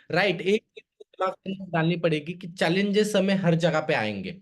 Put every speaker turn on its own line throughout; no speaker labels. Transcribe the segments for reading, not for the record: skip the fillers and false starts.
Right, एक चीज दिमाग के अंदर डालनी पड़ेगी कि चैलेंजेस हमें हर जगह पे आएंगे,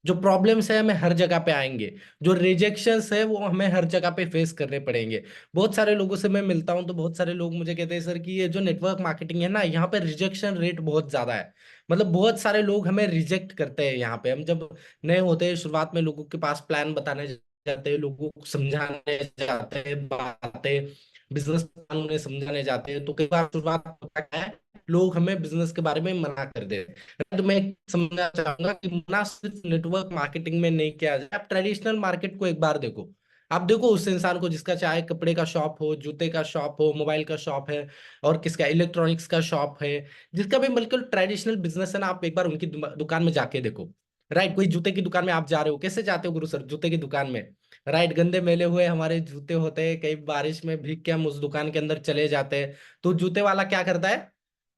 जो प्रॉब्लम्स है हमें हर जगह पे आएंगे, जो रिजेक्शंस है वो हमें हर जगह पे फेस करने पड़ेंगे। बहुत सारे लोगों से मैं मिलता हूं तो बहुत सारे लोग मुझे कहते हैं सर कि ये जो नेटवर्क मार्केटिंग है ना, यहाँ पे रिजेक्शन रेट बहुत ज्यादा है। मतलब बहुत सारे लोग हमें रिजेक्ट करते हैं। यहाँ पे हम जब नए होते हैं, शुरुआत में लोगों के पास प्लान बताने जाते हैं, लोगों को समझाने जाते हैं बातें, बिजनेस प्लान उन्हें समझाने जाते हैं, तो कई बार शुरुआत होता क्या है, लोग हमें बिजनेस के बारे में मना कर देते हैं। तो मैं समझना चाहूंगा कि ना सिर्फ नेटवर्क मार्केटिंग में नहीं किया जाए, आप ट्रेडिशनल मार्केट को एक बार देखो। आप देखो उस इंसान को जिसका चाहे कपड़े का शॉप हो, जूते का शॉप हो, मोबाइल का शॉप है, और किसका इलेक्ट्रॉनिक्स का शॉप है, जिसका भी बिल्कुल ट्रेडिशनल बिजनेस है ना, आप एक बार उनकी दुकान में जाके देखो। राइट, कोई जूते की दुकान में आप जा रहे हो, कैसे जाते हो गुरु सर जूते की दुकान में? राइट, गंदे मैले हुए हमारे जूते होते हैं, कई बारिश में भीग के हम उस दुकान के अंदर चले जाते हैं। तो जूते वाला क्या करता है,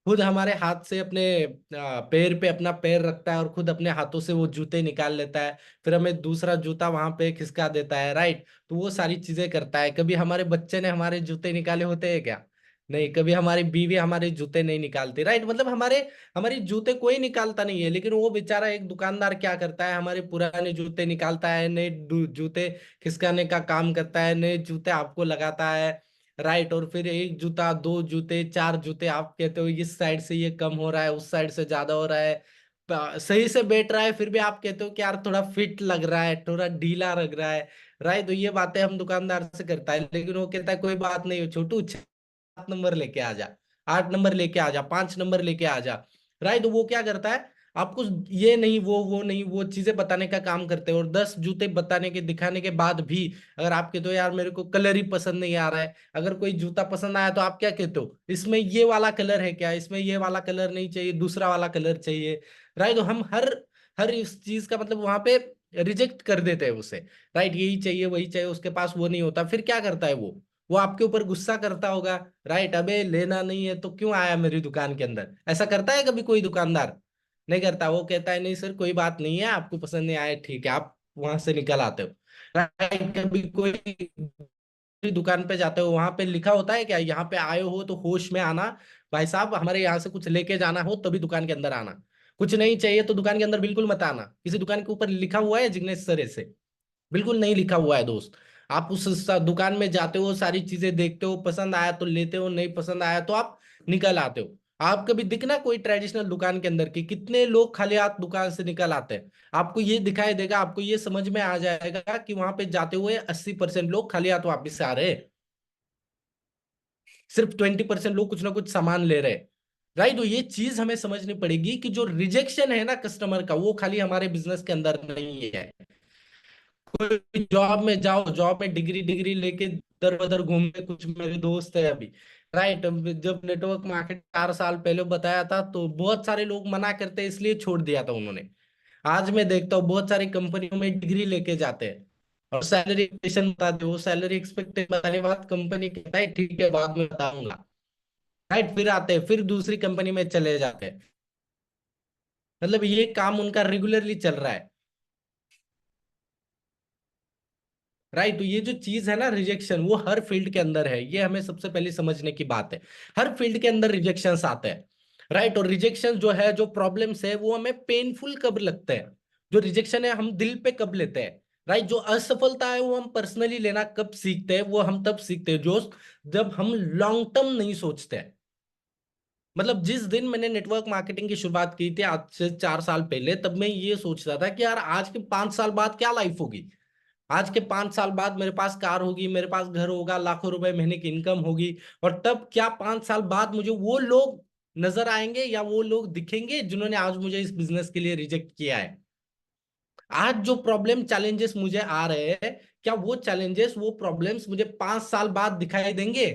खुद हमारे हाथ से अपने पैर पे अपना पैर रखता है और खुद अपने हाथों से वो जूते निकाल लेता है, फिर हमें दूसरा जूता वहां पे खिसका देता है। राइट, तो वो सारी चीजें करता है। कभी हमारे बच्चे ने हमारे जूते निकाले होते हैं क्या? नहीं। कभी हमारी बीवी हमारे जूते नहीं निकालती। राइट, मतलब हमारी जूते कोई निकालता नहीं है, लेकिन वो बेचारा एक दुकानदार क्या करता है, हमारे पुराने जूते निकालता है, नए जूते खिसकाने का काम करता है, नए जूते आपको लगाता है। राइट, और फिर एक जूता, दो जूते, चार जूते, आप कहते हो इस साइड से ये कम हो रहा है, उस साइड से ज्यादा हो रहा है, सही से बैठ रहा है, फिर भी आप कहते हो कि यार थोड़ा फिट लग रहा है, थोड़ा ढीला लग रहा है। राइट, तो ये बातें हम दुकानदार से करता है, लेकिन वो कहता है कोई बात नहीं छोटू, 7 नंबर लेके आ जा, 8 नंबर लेके आ जा, 5 नंबर लेके आ जा। राइट, तो वो क्या करता है, आपको ये नहीं वो नहीं, वो चीजें बताने का काम करते हैं। और 10 जूते बताने के दिखाने के बाद भी अगर आप कहते हो यार मेरे को कलर ही पसंद नहीं आ रहा है, अगर कोई जूता पसंद आया तो आप क्या कहते हो, इसमें ये वाला कलर है क्या, इसमें ये वाला कलर नहीं चाहिए, दूसरा वाला कलर चाहिए। राइट, तो हम हर हर इस चीज का मतलब वहां पे रिजेक्ट कर देते हैं उसे। राइट, यही चाहिए वही चाहिए, उसके पास वो नहीं होता, फिर क्या करता है वो आपके ऊपर गुस्सा करता होगा। राइट, अबे लेना नहीं है तो क्यों आया मेरी दुकान के अंदर? ऐसा करता है कभी कोई दुकानदार? नहीं करता। वो कहता है नहीं सर कोई बात नहीं है, आपको पसंद नहीं आया ठीक है, आप वहां से निकल आते हो। राइट, कभी कोई दुकान पे जाते हो, वहां पे लिखा होता है क्या, यहाँ पे आए हो तो होश में आना, भाई साहब हमारे यहाँ से कुछ लेके जाना हो तभी दुकान के अंदर आना, कुछ नहीं चाहिए तो दुकान के अंदर बिल्कुल मत आना। किसी दुकान के ऊपर लिखा हुआ है जिग्नेश सर ऐसे? बिल्कुल नहीं लिखा हुआ है दोस्त। आप उस दुकान में जाते हो, सारी चीजें देखते हो, पसंद आया तो लेते हो, नहीं पसंद आया तो आप निकल आते हो। आप कभी दिखना कोई ट्रेडिशनल दुकान के अंदर की कितने लोग खाली हाथ दुकान से निकल आते हैं? आपको ये दिखाई देगा, आपको ये समझ में आ जाएगा कि वहां पे जाते हुए 80% लोग खाली हाथ वापिस से आ रहे हैं, सिर्फ 20% लोग कुछ ना कुछ सामान ले रहे हैं। राइट, तो ये चीज हमें समझनी पड़ेगी कि जो रिजेक्शन है ना कस्टमर का, वो खाली हमारे बिजनेस के अंदर नहीं है। कोई जॉब में जाओ, जॉब में डिग्री डिग्री लेके दर बदर घूमने, कुछ मेरे दोस्त है अभी। राइट, जब नेटवर्क मार्केट 4 साल पहले बताया था तो बहुत सारे लोग मना करते इसलिए छोड़ दिया था उन्होंने। आज मैं देखता हूँ बहुत सारी कंपनियों में डिग्री लेके जाते हैं और सैलरी एक्सपेक्टेशन बताते हो, वो सैलरी एक्सपेक्टेशन बताने के बाद कंपनी कहता है ठीक है बाद में बताऊंगा। राइट, फिर आते हैं, फिर दूसरी कंपनी में चले जाते हैं। मतलब ये काम उनका रेगुलरली चल रहा है। राइट, तो ये जो चीज है ना रिजेक्शन, वो हर फील्ड के अंदर है, ये हमें सबसे पहले समझने की बात है। हर फील्ड के अंदर रिजेक्शंस आते हैं। राइट, और रिजेक्शन जो है, जो प्रॉब्लम्स है, वो हमें पेनफुल कब लगते हैं, जो रिजेक्शन है हम दिल पे कब लेते हैं? राइट, जो असफलता है वो हम पर्सनली लेना कब सीखते हैं, वो हम तब सीखते हैं जो जब हम लॉन्ग टर्म नहीं सोचते हैं। मतलब जिस दिन मैंने नेटवर्क मार्केटिंग की शुरुआत की थी आज से 4 साल पहले, तब मैं ये सोचता था कि यार आज के 5 साल बाद क्या लाइफ होगी। आज के 5 साल बाद मेरे पास कार होगी, मेरे पास घर होगा, लाखों रुपए महीने की इनकम होगी। और तब क्या 5 साल बाद मुझे वो लोग नजर आएंगे या वो लोग दिखेंगे जिन्होंने आज मुझे इस बिजनेस के लिए रिजेक्ट किया है? आज जो प्रॉब्लम चैलेंजेस मुझे आ रहे हैं, क्या वो चैलेंजेस वो प्रॉब्लम्स मुझे 5 साल बाद दिखाई देंगे?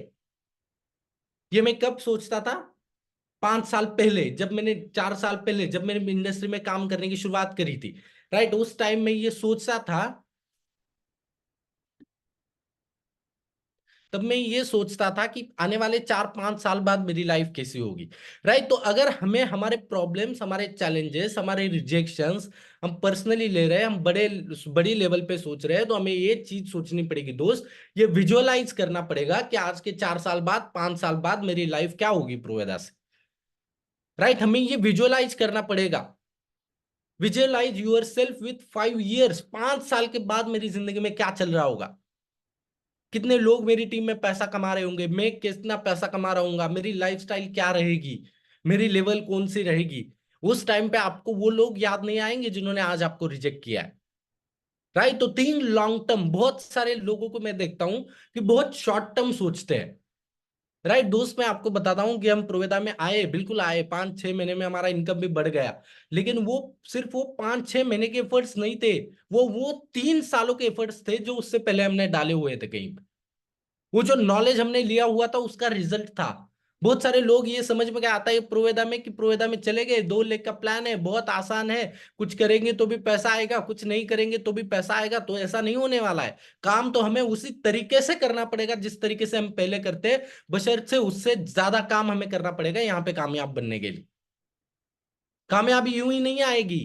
ये मैं कब सोचता था? 5 साल पहले, जब मैंने 4 साल पहले जब मैंने इंडस्ट्री में काम करने की शुरुआत करी थी। राइट, उस टाइम में ये सोचता था, तब मैं ये सोचता था कि आने वाले 4-5 साल बाद मेरी लाइफ कैसी होगी। राइट, तो अगर हमें हमारे प्रॉब्लम्स, हमारे चैलेंजेस, हमारे रिजेक्शंस हम पर्सनली ले रहे हैं, हम बड़ी लेवल पे सोच रहे हैं, तो हमें ये चीज सोचनी पड़ेगी दोस्त, ये विजुअलाइज करना पड़ेगा कि आज के 4 साल बाद, 5 साल बाद मेरी लाइफ क्या होगी प्रोवेदा से। राइट, हमें ये विजुअलाइज करना पड़ेगा। Visualize yourself with 5 years, 5 साल के बाद मेरी जिंदगी में क्या चल रहा होगा, कितने लोग मेरी टीम में पैसा कमा रहे होंगे, मैं कितना पैसा कमा रहा हूंगा, मेरी लाइफस्टाइल क्या रहेगी, मेरी लेवल कौन सी रहेगी। उस टाइम पे आपको वो लोग याद नहीं आएंगे जिन्होंने आज आपको रिजेक्ट किया है। राइट, तो तीन लॉन्ग टर्म, बहुत सारे लोगों को मैं देखता हूं कि बहुत शॉर्ट टर्म सोचते हैं। राइट दोस्त, मैं आपको बताता हूँ कि हम प्रोवेदा में आए, बिल्कुल आए, 5-6 महीने में हमारा इनकम भी बढ़ गया, लेकिन वो सिर्फ वो 5-6 महीने के एफर्ट्स नहीं थे, वो 3 सालों के एफर्ट्स थे जो उससे पहले हमने डाले हुए थे कहीं पे। वो जो नॉलेज हमने लिया हुआ था उसका रिजल्ट था। बहुत सारे लोग ये समझ में क्या आता है प्रोवेदा में कि प्रोवेदा में चले गए, 2 लाख का प्लान है, बहुत आसान है, कुछ करेंगे तो भी पैसा आएगा, कुछ नहीं करेंगे तो भी पैसा आएगा। तो ऐसा नहीं होने वाला है। काम तो हमें उसी तरीके से करना पड़ेगा जिस तरीके से हम पहले करते, बशर्ते उससे ज्यादा काम हमें करना पड़ेगा यहाँ पे कामयाब बनने के लिए। कामयाबी यूं ही नहीं आएगी।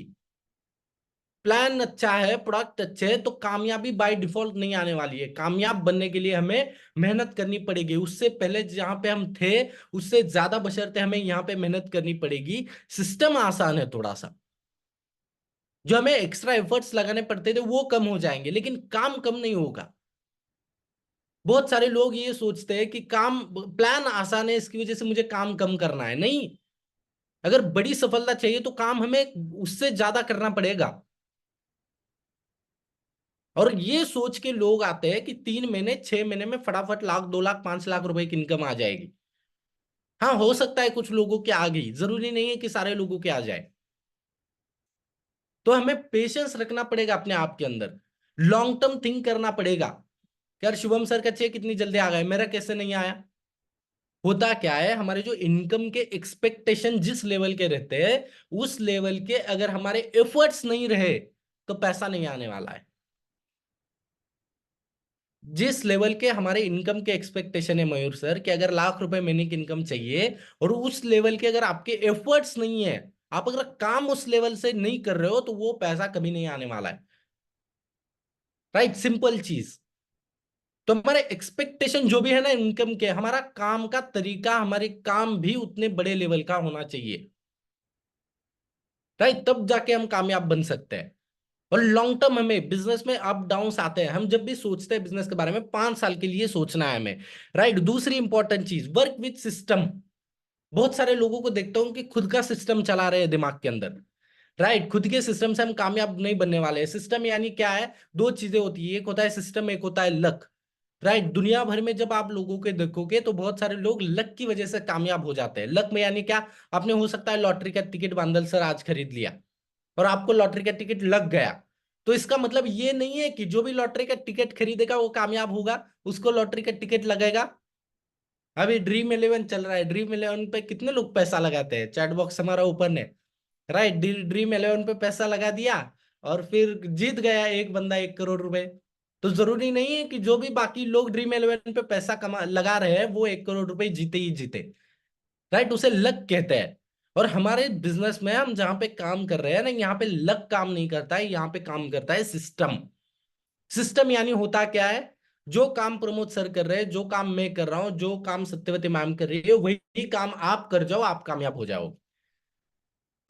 प्लान अच्छा है, प्रोडक्ट अच्छे है, तो कामयाबी बाय डिफॉल्ट नहीं आने वाली है। कामयाब बनने के लिए हमें मेहनत करनी पड़ेगी, उससे पहले जहां पे हम थे उससे ज्यादा बशर्ते हमें यहाँ पे मेहनत करनी पड़ेगी। सिस्टम आसान है थोड़ा सा, जो हमें एक्स्ट्रा एफर्ट्स लगाने पड़ते थे वो कम हो जाएंगे, लेकिन काम कम नहीं होगा। बहुत सारे लोग ये सोचते हैं कि काम, प्लान आसान है इसकी वजह से मुझे काम कम करना है। नहीं, अगर बड़ी सफलता चाहिए तो काम हमें उससे ज्यादा करना पड़ेगा। और ये सोच के लोग आते हैं कि 3 महीने 6 महीने में फटाफट 1 लाख 2 लाख 5 लाख रुपए की इनकम आ जाएगी। हाँ, हो सकता है कुछ लोगों के आ गई, जरूरी नहीं है कि सारे लोगों के आ जाए। तो हमें पेशेंस रखना पड़ेगा अपने आप के अंदर, लॉन्ग टर्म थिंक करना पड़ेगा। यार शुभम सर का चेक इतनी जल्दी आ गया, मेरा कैसे नहीं आया। होता क्या है, हमारे जो इनकम के एक्सपेक्टेशन जिस लेवल के रहते हैं, उस लेवल के अगर हमारे एफर्ट्स नहीं रहे तो पैसा नहीं आने वाला है। जिस लेवल के हमारे इनकम के एक्सपेक्टेशन है मयूर सर, कि अगर लाख रुपए महीने की इनकम चाहिए, और उस लेवल के अगर आपके एफर्ट्स नहीं है, आप अगर काम उस लेवल से नहीं कर रहे हो, तो वो पैसा कभी नहीं आने वाला है। राइट, सिंपल चीज। तो हमारे एक्सपेक्टेशन जो भी है ना इनकम के, हमारा काम का तरीका, हमारे काम भी उतने बड़े लेवल का होना चाहिए। राइट, तब जाके हम कामयाब बन सकते हैं। और लॉन्ग टर्म, हमें बिजनेस में अप डाउन्स आते हैं, हम जब भी सोचते हैं बिजनेस के बारे में 5 साल के लिए सोचना है हमें। राइट, दूसरी इंपॉर्टेंट चीज, वर्क विथ सिस्टम। बहुत सारे लोगों को देखता हूँ कि खुद का सिस्टम चला रहे हैं दिमाग के अंदर। राइट, खुद के सिस्टम से हम कामयाब नहीं बनने वाले हैं। सिस्टम यानी क्या है, दो चीजें होती है, एक होता है सिस्टम, एक होता है लक। राइट, दुनिया भर में जब आप लोगों के देखोगे तो बहुत सारे लोग लक की वजह से कामयाब हो जाते हैं। लक में यानी क्या, आपने हो सकता है लॉटरी का टिकट बांदल सर आज खरीद लिया, और आपको लॉटरी का टिकट लग गया। तो इसका मतलब ये नहीं है कि जो भी लॉटरी का टिकट खरीदेगा वो कामयाब होगा, उसको लॉटरी का टिकट लगेगा। अभी ड्रीम 11 चल रहा है, ड्रीम 11 पे कितने लोग पैसा लगाते हैं, चैट बॉक्स हमारा ओपन है। राइट, ड्रीम 11 पे पैसा लगा दिया, और फिर जीत गया एक बंदा 1 करोड़ रुपए। तो जरूरी नहीं है कि जो भी बाकी लोग ड्रीम 11 पे पैसा कमा लगा रहे हैं वो 1 करोड़ रुपए जीते ही जीते। राइट, उसे लक कहते हैं। और हमारे बिजनेस में हम जहां पे काम कर रहे हैं ना, यहाँ पे लक काम नहीं करता है, यहाँ पे काम करता है सिस्टम। सिस्टम यानी होता क्या है, जो काम प्रमोद सर कर रहे हैं, जो काम मैं कर रहा हूं, जो काम सत्यवती मैम कर रही है, वही काम आप कर जाओ, आप कामयाब हो जाओ।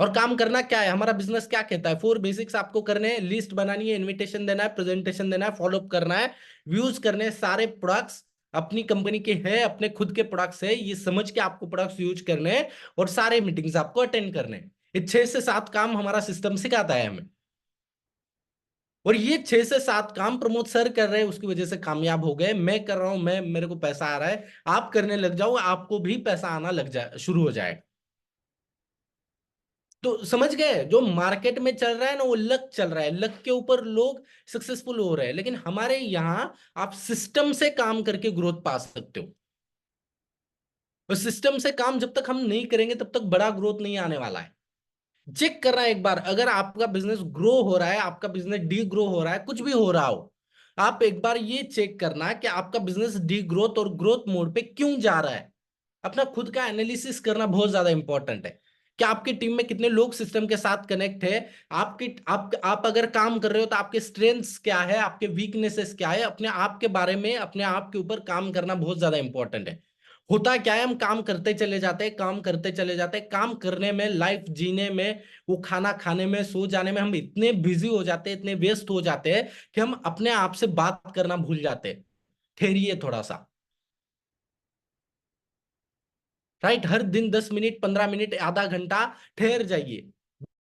और काम करना क्या है, हमारा बिजनेस क्या कहता है, 4 बेसिक्स आपको करने हैं, लिस्ट बनानी है, इनविटेशन देना है, प्रेजेंटेशन देना है, फॉलोअप करना है, व्यूज करने हैं, सारे प्रोडक्ट्स अपनी कंपनी के हैं, अपने खुद के प्रोडक्ट्स है, ये समझ के आपको प्रोडक्ट्स यूज करने हैं, और सारे मीटिंग्स आपको अटेंड करने हैं। ये 6 से 7 काम हमारा सिस्टम सिखाता है हमें। और ये 6 से 7 काम प्रमोद सर कर रहे हैं, उसकी वजह से कामयाब हो गए। मैं कर रहा हूं, मैं, मेरे को पैसा आ रहा है, आप करने लग जाओ, आपको भी पैसा आना लग जाए, शुरू हो जाए। तो समझ गए, जो मार्केट में चल रहा है ना वो लक चल रहा है, लक के ऊपर लोग सक्सेसफुल हो रहे हैं, लेकिन हमारे यहाँ आप सिस्टम से काम करके ग्रोथ पा सकते हो। और सिस्टम से काम जब तक हम नहीं करेंगे तब तक बड़ा ग्रोथ नहीं आने वाला है। चेक करना एक बार, अगर आपका बिजनेस ग्रो हो रहा है, आपका बिजनेस डी ग्रो हो रहा है, कुछ भी हो रहा हो, आप एक बार ये चेक करना कि आपका बिजनेस डी ग्रोथ और ग्रोथ मोड पे क्यों जा रहा है। अपना खुद का एनालिसिस करना बहुत ज्यादा इंपॉर्टेंट है। कि आपकी टीम में कितने लोग सिस्टम के साथ कनेक्ट है, आपकी आप अगर काम कर रहे हो तो आपके स्ट्रेंथ्स क्या है, आपके वीकनेसेस क्या है, अपने आप के बारे में, अपने आप के ऊपर काम करना बहुत ज्यादा इंपॉर्टेंट है। होता क्या है, हम काम करते चले जाते हैं, काम करते चले जाते हैं, काम करने में, लाइफ जीने में, वो खाना खाने में, सो जाने में हम इतने बिजी हो जाते हैं, इतने व्यस्त हो जाते हैं कि हम अपने आप से बात करना भूल जाते हैं। ठहरिए थोड़ा सा। राइट, हर दिन 10 मिनट, 15 मिनट, आधा घंटा ठहर जाइए,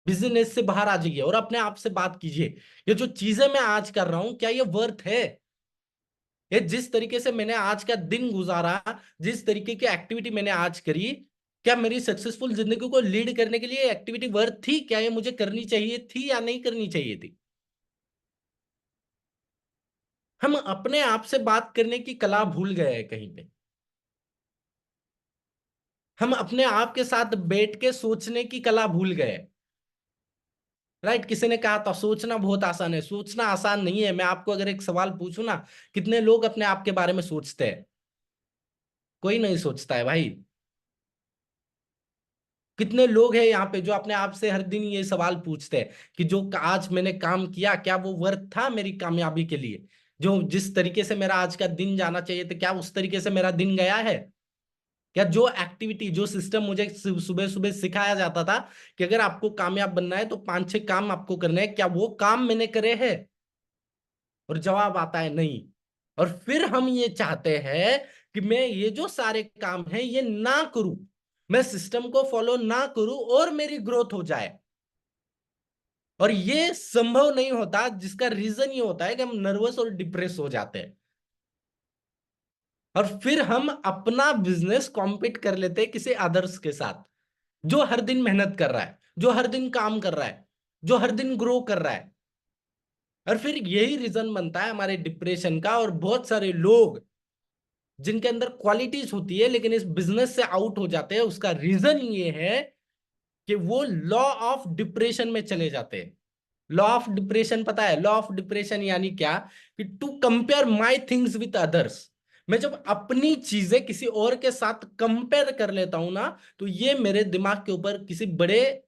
बिजनेस से बाहर आ जाइए और अपने आप से बात कीजिए। ये जो चीजें मैं आज कर रहा हूं, क्या ये वर्थ है? ये जिस तरीके से मैंने आज का दिन गुजारा, जिस तरीके की एक्टिविटी मैंने आज करी, क्या मेरी सक्सेसफुल जिंदगी को लीड करने के लिए एक्टिविटी वर्थ थी? क्या ये मुझे करनी चाहिए थी या नहीं करनी चाहिए थी? हम अपने आप से बात करने की कला भूल गए हैं कहीं पे। हम अपने आप के साथ बैठ के सोचने की कला भूल गए। राइट, किसी ने कहा था सोचना बहुत आसान है। सोचना आसान नहीं है। मैं आपको अगर एक सवाल पूछूं ना, कितने लोग अपने आप के बारे में सोचते हैं? कोई नहीं सोचता है भाई। कितने लोग हैं यहाँ पे जो अपने आप से हर दिन ये सवाल पूछते हैं कि जो आज मैंने काम किया, क्या वो वर्थ था मेरी कामयाबी के लिए? जो जिस तरीके से मेरा आज का दिन जाना चाहिए था, क्या उस तरीके से मेरा दिन गया है? क्या जो एक्टिविटी, जो सिस्टम मुझे सुबह सुबह सिखाया जाता था कि अगर आपको कामयाब बनना है तो 5-6 काम आपको करने हैं, क्या वो काम मैंने करे हैं? और जवाब आता है नहीं। और फिर हम ये चाहते हैं कि मैं ये जो सारे काम हैं ये ना करूं, मैं सिस्टम को फॉलो ना करूं और मेरी ग्रोथ हो जाए। और ये संभव नहीं होता, जिसका रीजन ये होता है कि हम नर्वस और डिप्रेस हो जाते हैं। और फिर हम अपना बिजनेस कॉम्पीट कर लेते हैं किसी अदर्स के साथ, जो हर दिन मेहनत कर रहा है, जो हर दिन काम कर रहा है, जो हर दिन ग्रो कर रहा है। और फिर यही रीजन बनता है हमारे डिप्रेशन का। और बहुत सारे लोग जिनके अंदर क्वालिटीज होती है लेकिन इस बिजनेस से आउट हो जाते हैं, उसका रीजन ये है कि वो लॉ ऑफ डिप्रेशन में चले जाते हैं। लॉ ऑफ डिप्रेशन पता है? लॉ ऑफ डिप्रेशन यानी क्या? कि to compare my things with others. मैं जब अपनी चीजें किसी और के साथ कंपेयर कर लेता हूं ना, तो ये मेरे दिमाग के ऊपर किसी बड़े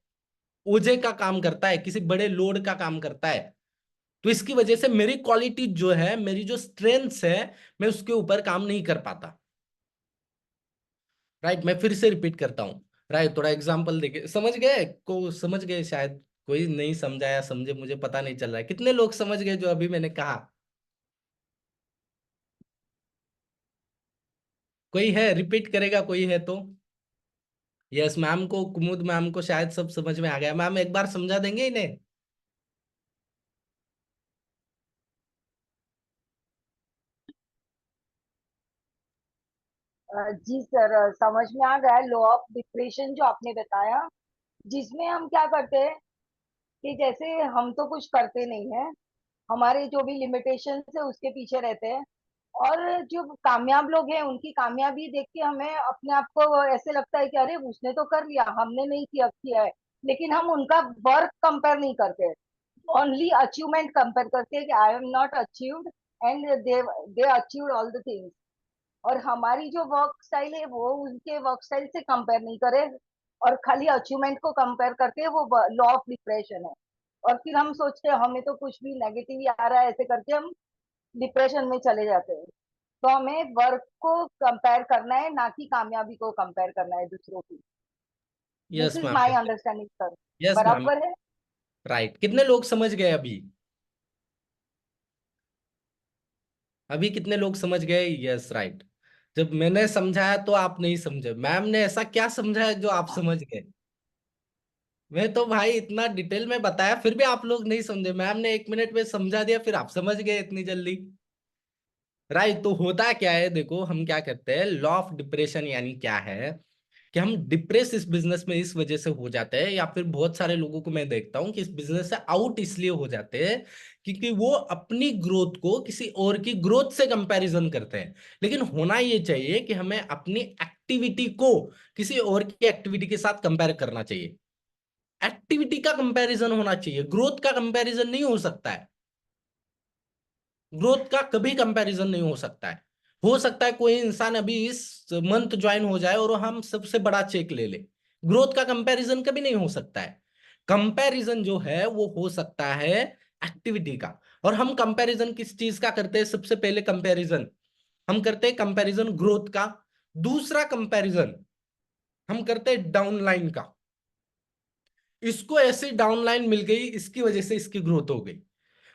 ओझे का काम करता है, किसी बड़े लोड का काम करता है। तो इसकी वजह से मेरी क्वालिटी जो है, मेरी जो स्ट्रेंथ्स है, मैं उसके ऊपर काम नहीं कर पाता। राइट, मैं फिर से रिपीट करता हूँ। राइट, थोड़ा एग्जांपल देके समझ गए? को समझ गए शायद। कोई नहीं समझाया, समझे, मुझे पता नहीं चल रहा है कितने लोग समझ गए जो अभी मैंने कहा। कोई है रिपीट करेगा? कोई है तो? यस, मैम को, कुमुद मैम को शायद सब समझ में आ गया। मैम एक बार समझा देंगे इन्हें?
जी सर, समझ में आ गया लॉ ऑफ डिप्रेशन जो आपने बताया, जिसमें हम क्या करते हैं कि जैसे हम तो कुछ करते नहीं है, हमारे जो भी लिमिटेशन है उसके पीछे रहते हैं। और जो कामयाब लोग हैं उनकी कामयाबी देख के हमें अपने आप को ऐसे लगता है कि अरे उसने तो कर लिया, हमने नहीं किया है। लेकिन हम उनका वर्क कंपेयर नहीं करते, ओनली अचीवमेंट कंपेयर करते हैं कि I am not achieved and they achieved all the things. और हमारी जो वर्क स्टाइल है वो उनके वर्क स्टाइल से कंपेयर नहीं करे और खाली अचीवमेंट को कंपेयर करते हैं, वो लॉ ऑफ डिप्रेशन है। और फिर हम सोचते हैं हमें तो कुछ भी नेगेटिव ही आ रहा है, ऐसे करके हम डिप्रेशन में चले जाते हैं। तो हमें वर्क को कंपेयर करना है, ना कि कामयाबी को कंपेयर करना है दूसरों की। This
yes
is
ma'am.
My understanding sir.
Yes ma'am.
बराबर है।
राइट, कितने लोग समझ गए अभी? अभी कितने लोग समझ गए? Yes, right. जब मैंने समझाया तो आप नहीं समझे। मैम ने ऐसा क्या समझाया जो आप समझ गए? मैं तो भाई इतना डिटेल में बताया फिर भी आप लोग नहीं समझे। मैम ने 1 मिनट में समझा दिया, फिर आप समझ गए इतनी जल्दी। राइट, तो होता क्या है, देखो हम क्या करते हैं, लॉ ऑफ डिप्रेशन यानी क्या है कि हम डिप्रेस इस बिजनेस में इस वजह से हो जाते हैं, या फिर बहुत सारे लोगों को मैं देखता हूं कि इस बिजनेस से आउट इसलिए हो जाते हैं क्योंकि वो अपनी ग्रोथ को किसी और की ग्रोथ से कंपैरिजन करते हैं। लेकिन होना ये चाहिए कि हमें अपनी एक्टिविटी को किसी और की एक्टिविटी के साथ कंपेयर करना चाहिए। एक्टिविटी का कंपैरिजन होना चाहिए, ग्रोथ का कंपैरिजन नहीं हो सकता है। ग्रोथ का कभी कंपैरिजन नहीं हो सकता है। हो सकता है कोई इंसान अभी इस मंथ ज्वाइन हो जाए और हम सबसे बड़ा चेक ले ले। ग्रोथ का कंपैरिजन कभी नहीं हो सकता है। कंपैरिजन जो है वो हो सकता है एक्टिविटी का। और हम कंपैरिजन किस चीज का करते हैं? सबसे पहले कंपैरिजन हम करते हैं कंपैरिजन ग्रोथ का। दूसरा कंपैरिजन हम करते हैं डाउनलाइन का। इसको ऐसी डाउनलाइन मिल गई, इसकी वजह से इसकी ग्रोथ हो गई।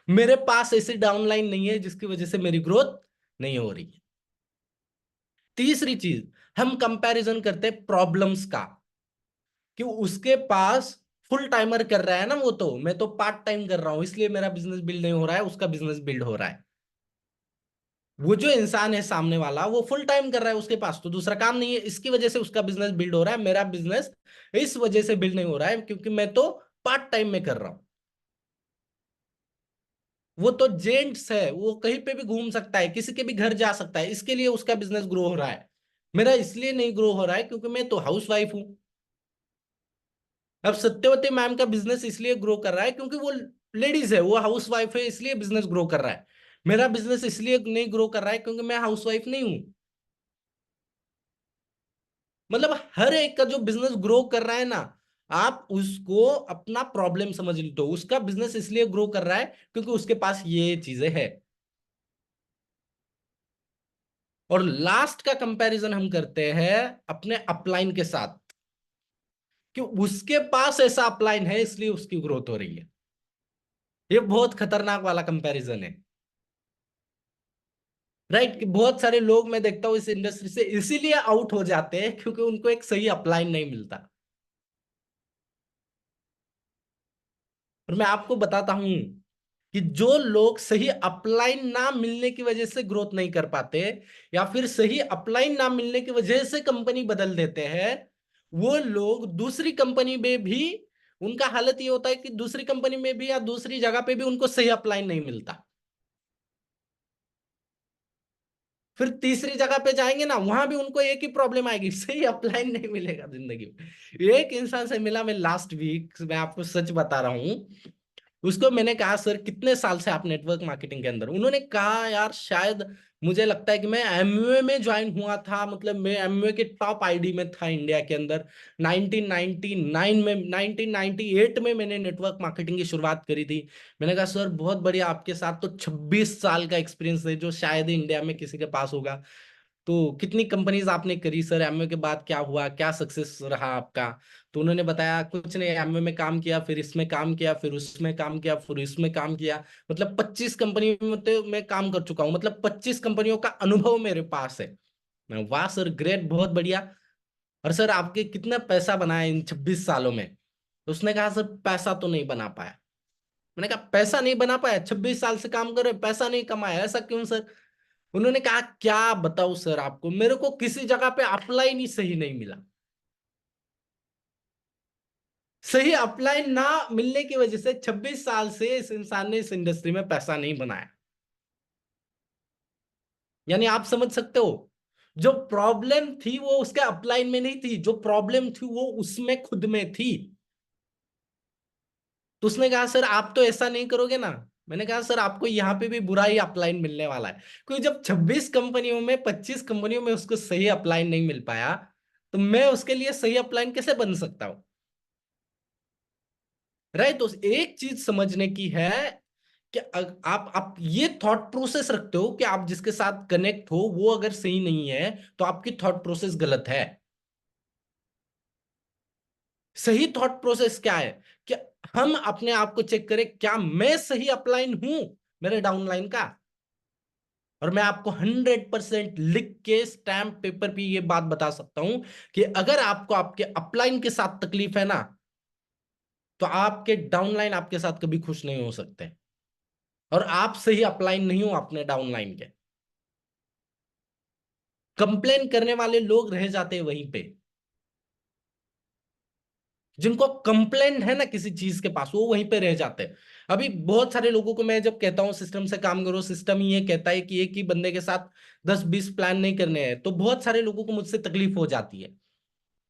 मेरे पास ऐसी डाउनलाइन नहीं है जिसकी वजह से मेरी ग्रोथ नहीं हो रही है। तीसरी चीज, हम कंपैरिजन करते हैं प्रॉब्लम्स का, कि उसके पास फुल टाइमर कर रहा है ना वो, तो मैं तो पार्ट टाइम कर रहा हूं इसलिए मेरा बिजनेस बिल्ड नहीं हो रहा है, उसका बिजनेस बिल्ड हो रहा है। वो जो इंसान है सामने वाला वो फुल टाइम कर रहा है, उसके पास तो दूसरा काम नहीं है, इसकी वजह से उसका बिजनेस बिल्ड हो रहा है, मेरा बिजनेस इस वजह से बिल्ड नहीं हो रहा है क्योंकि मैं तो पार्ट टाइम में कर रहा हूं। वो तो जेंट्स है, वो कहीं पे भी घूम सकता है, किसी के भी घर जा सकता है, इसके लिए उसका बिजनेस ग्रो हो रहा है। मेरा इसलिए नहीं ग्रो हो रहा है क्योंकि मैं तो हाउस वाइफ हूं। अब सत्यवती मैम का बिजनेस इसलिए ग्रो कर रहा है क्योंकि वो लेडीज है, वो हाउस वाइफ है, इसलिए बिजनेस ग्रो कर रहा है। मेरा बिजनेस इसलिए नहीं ग्रो कर रहा है क्योंकि मैं हाउस वाइफ नहीं हूं। मतलब हर एक का जो बिजनेस ग्रो कर रहा है ना, आप उसको अपना प्रॉब्लम समझ लो, उसका बिजनेस इसलिए ग्रो कर रहा है क्योंकि उसके पास ये चीजें हैं। और लास्ट का कंपैरिजन हम करते हैं अपने अपलाइन के साथ, कि उसके पास ऐसा अपलाइन है इसलिए उसकी ग्रोथ हो रही है। ये बहुत खतरनाक वाला कंपैरिजन है। राइट, कि बहुत सारे लोग मैं देखता हूं इस इंडस्ट्री से इसीलिए आउट हो जाते हैं क्योंकि उनको एक सही अपलाइन नहीं मिलता। और मैं आपको बताता हूं कि जो लोग सही अपलाइन ना मिलने की वजह से ग्रोथ नहीं कर पाते, या फिर सही अपलाइन ना मिलने की वजह से कंपनी बदल देते हैं, वो लोग दूसरी कंपनी में भी, उनका हालत ये होता है कि दूसरी कंपनी में भी या दूसरी जगह पे भी उनको सही अपलाइन नहीं मिलता। फिर तीसरी जगह पे जाएंगे ना, वहां भी उनको एक ही प्रॉब्लम आएगी, सही अपलाइन नहीं मिलेगा जिंदगी में। एक इंसान से मिला मैं लास्ट वीक, मैं आपको सच बता रहा हूं। उसको मैंने कहा सर कितने साल से आप नेटवर्क मार्केटिंग के अंदर, उन्होंने कहा यार शायद मुझे लगता है कि मैं एमवे में ज्वाइन हुआ था, मतलब मैं एमवे के टॉप आईडी में था इंडिया के अंदर 1999 में, 1998 में मैंने नेटवर्क मार्केटिंग की शुरुआत करी थी। मैंने कहा सर बहुत बढ़िया, आपके साथ तो 26 साल का एक्सपीरियंस है जो शायद ही इंडिया में किसी के पास होगा। तो कितनी कंपनीज आपने करी सर, एमवे के बाद क्या हुआ, क्या सक्सेस रहा आपका? तो उन्होंने बताया कुछ नहीं, एमवे में काम किया, फिर इसमें काम किया, फिर उसमें काम किया, फिर इसमें काम किया, मतलब 25 कंपनियों में तो मैं काम कर चुका हूँ, मतलब 25 कंपनियों का अनुभव मेरे पास है। मैं वाह सर ग्रेट, बहुत बढ़िया। और सर आपके कितना पैसा बनाया इन 26 सालों में? तो उसने कहा सर पैसा तो नहीं बना पाया। मैंने कहा पैसा नहीं बना पाया, 26 साल से काम कर रहे हो, पैसा नहीं कमाया, ऐसा क्यों सर? उन्होंने कहा क्या बताऊं सर आपको, मेरे को किसी जगह पे अप्लाई नहीं सही नहीं मिला। सही अप्लाई ना मिलने की वजह से 26 साल से इस इंसान ने इस इंडस्ट्री में पैसा नहीं बनाया। यानी आप समझ सकते हो, जो प्रॉब्लम थी वो उसके अपलाइन में नहीं थी, जो प्रॉब्लम थी वो उसमें खुद में थी। तो उसने कहा सर आप तो ऐसा नहीं करोगे ना? मैंने कहा सर आपको यहाँ पे भी बुरा ही अपलाइन मिलने वाला है, क्योंकि जब 26 कंपनियों में 25 कंपनियों में उसको सही अपलाइन नहीं मिल पाया, तो मैं उसके लिए सही अपलाइन कैसे बन सकता हूं? राइट, तो एक चीज समझने की है कि आप ये थॉट प्रोसेस रखते हो कि आप जिसके साथ कनेक्ट हो वो अगर सही नहीं है तो आपकी थॉट प्रोसेस गलत है। सही थॉट प्रोसेस क्या है कि हम अपने आप को चेक करें, क्या मैं सही अपलाइन हूं मेरे डाउनलाइन का? और मैं आपको 100% लिख के स्टैम्प पेपर पे ये बात बता सकता हूं कि अगर आपको आपके अपलाइन के साथ तकलीफ है ना, तो आपके डाउनलाइन आपके साथ कभी खुश नहीं हो सकते। और आप सही अपलाइन नहीं हो अपने डाउनलाइन के। कंप्लेन करने वाले लोग रह जाते हैं वहीं पे, जिनको कंप्लेन है ना किसी चीज के पास, वो वहीं पे रह जाते हैं। अभी बहुत सारे लोगों को मैं जब कहता हूँ सिस्टम से काम करो, सिस्टम ही ये कहता है कि एक ही बंदे के साथ 10-20 प्लान नहीं करने हैं, तो बहुत सारे लोगों को मुझसे तकलीफ हो जाती है।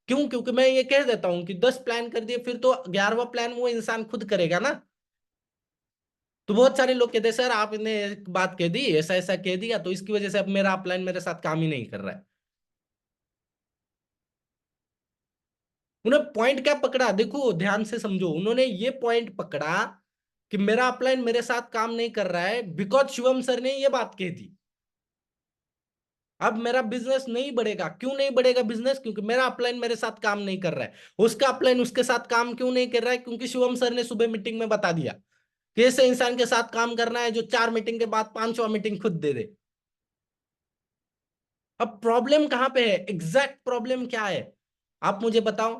क्यों? क्योंकि मैं ये कह देता हूँ कि 10 प्लान कर दिए, फिर तो 11वां प्लान वो इंसान खुद करेगा ना। तो बहुत सारे लोग कहते हैं सर आपने एक बात कह दी, ऐसा ऐसा कह दिया, तो इसकी वजह से अब मेरा अपलाइन मेरे साथ काम ही नहीं कर रहा है। उन्होंने पॉइंट क्या पकड़ा, देखो ध्यान से समझो, उन्होंने ये पॉइंट पकड़ा कि मेरा अपलाइन मेरे साथ काम नहीं कर रहा है बिकॉज शिवम सर ने ये बात कह दी। अब मेरा बिजनेस नहीं बढ़ेगा। क्यों नहीं बढ़ेगा बिजनेस? क्योंकि मेरा अपलाइन मेरे साथ काम नहीं कर रहा है। उसका अपलाइन उसके साथ काम क्यों नहीं कर रहा है? क्योंकि शिवम सर ने सुबह मीटिंग में बता दिया कि ऐसे इंसान के साथ काम करना है जो 4 मीटिंग के बाद 5वां मीटिंग खुद दे दे। अब प्रॉब्लम कहां पे है? एग्जैक्ट प्रॉब्लम क्या है? आप मुझे बताओ।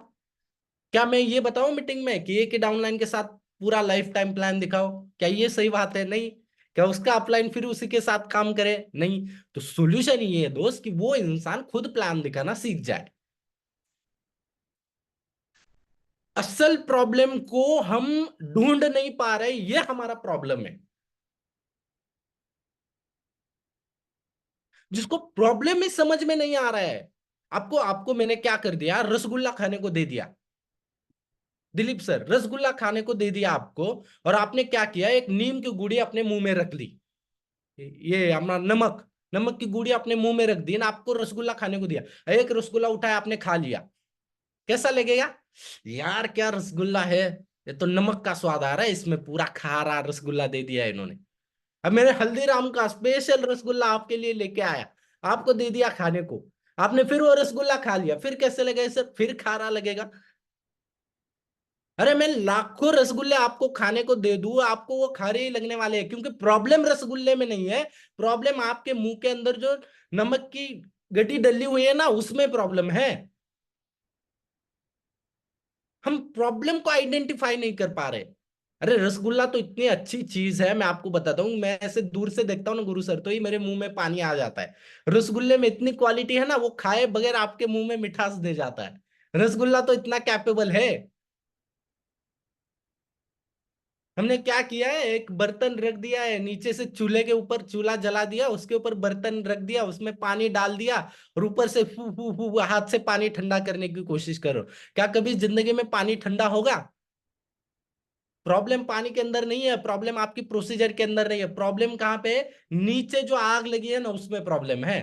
क्या मैं ये बताऊं मीटिंग में कि एक डाउनलाइन के साथ पूरा लाइफ टाइम प्लान दिखाओ? क्या ये सही बात है? नहीं। क्या उसका अपलाइन फिर उसी के साथ काम करे? नहीं। तो सॉल्यूशन ये है दोस्त कि वो इंसान खुद प्लान दिखाना सीख जाए। असल प्रॉब्लम को हम ढूंढ नहीं पा रहे, ये हमारा प्रॉब्लम है। जिसको प्रॉब्लम ही समझ में नहीं आ रहा है। आपको आपको मैंने क्या कर दिया? रसगुल्ला खाने को दे दिया। दिलीप सर, रसगुल्ला खाने को दे दिया आपको, और आपने क्या किया? एक नीम की गुड़ी अपने मुंह में रख ली। ये हमारा नमक, नमक की गुड़ी अपने मुंह में रख दी ना, आपको रसगुल्ला खाने को दिया। एक रसगुल्ला उठाया आपने खा लिया। कैसा लगेगा? यार क्या रसगुल्ला है, ये तो नमक का स्वाद आ रहा है इसमें, पूरा खारा रसगुल्ला दे दिया इन्होंने। अब मैंने हल्दीराम का स्पेशल रसगुल्ला आपके लिए लेके आया, आपको दे दिया खाने को। आपने फिर वो रसगुल्ला खा लिया, फिर कैसे लगेगा सर? फिर खारा लगेगा। अरे मैं लाखों रसगुल्ले आपको खाने को दे दूं, आपको वो खारे ही लगने वाले हैं, क्योंकि प्रॉब्लम रसगुल्ले में नहीं है। प्रॉब्लम आपके मुंह के अंदर जो नमक की गड्डी डली हुई है ना, उसमें प्रॉब्लम है। हम प्रॉब्लम को आइडेंटिफाई नहीं कर पा रहे। अरे रसगुल्ला तो इतनी अच्छी चीज है, मैं आपको बताता हूँ। मैं ऐसे दूर से देखता हूँ ना गुरु सर, तो ही मेरे मुंह में पानी आ जाता है। रसगुल्ले में इतनी क्वालिटी है ना, वो खाए बगैर आपके मुंह में मिठास दे जाता है। रसगुल्ला तो इतना कैपेबल है। हमने क्या किया है? एक बर्तन रख दिया है नीचे से, चूल्हे के ऊपर चूल्हा जला दिया, उसके ऊपर बर्तन रख दिया, उसमें पानी डाल दिया, और ऊपर से फू फू फू हाथ से पानी ठंडा करने की कोशिश करो। क्या कभी जिंदगी में पानी ठंडा होगा? प्रॉब्लम पानी के अंदर नहीं है, प्रॉब्लम आपकी प्रोसीजर के अंदर नहीं है। प्रॉब्लम कहाँ पे है? नीचे जो आग लगी है ना, उसमें प्रॉब्लम है।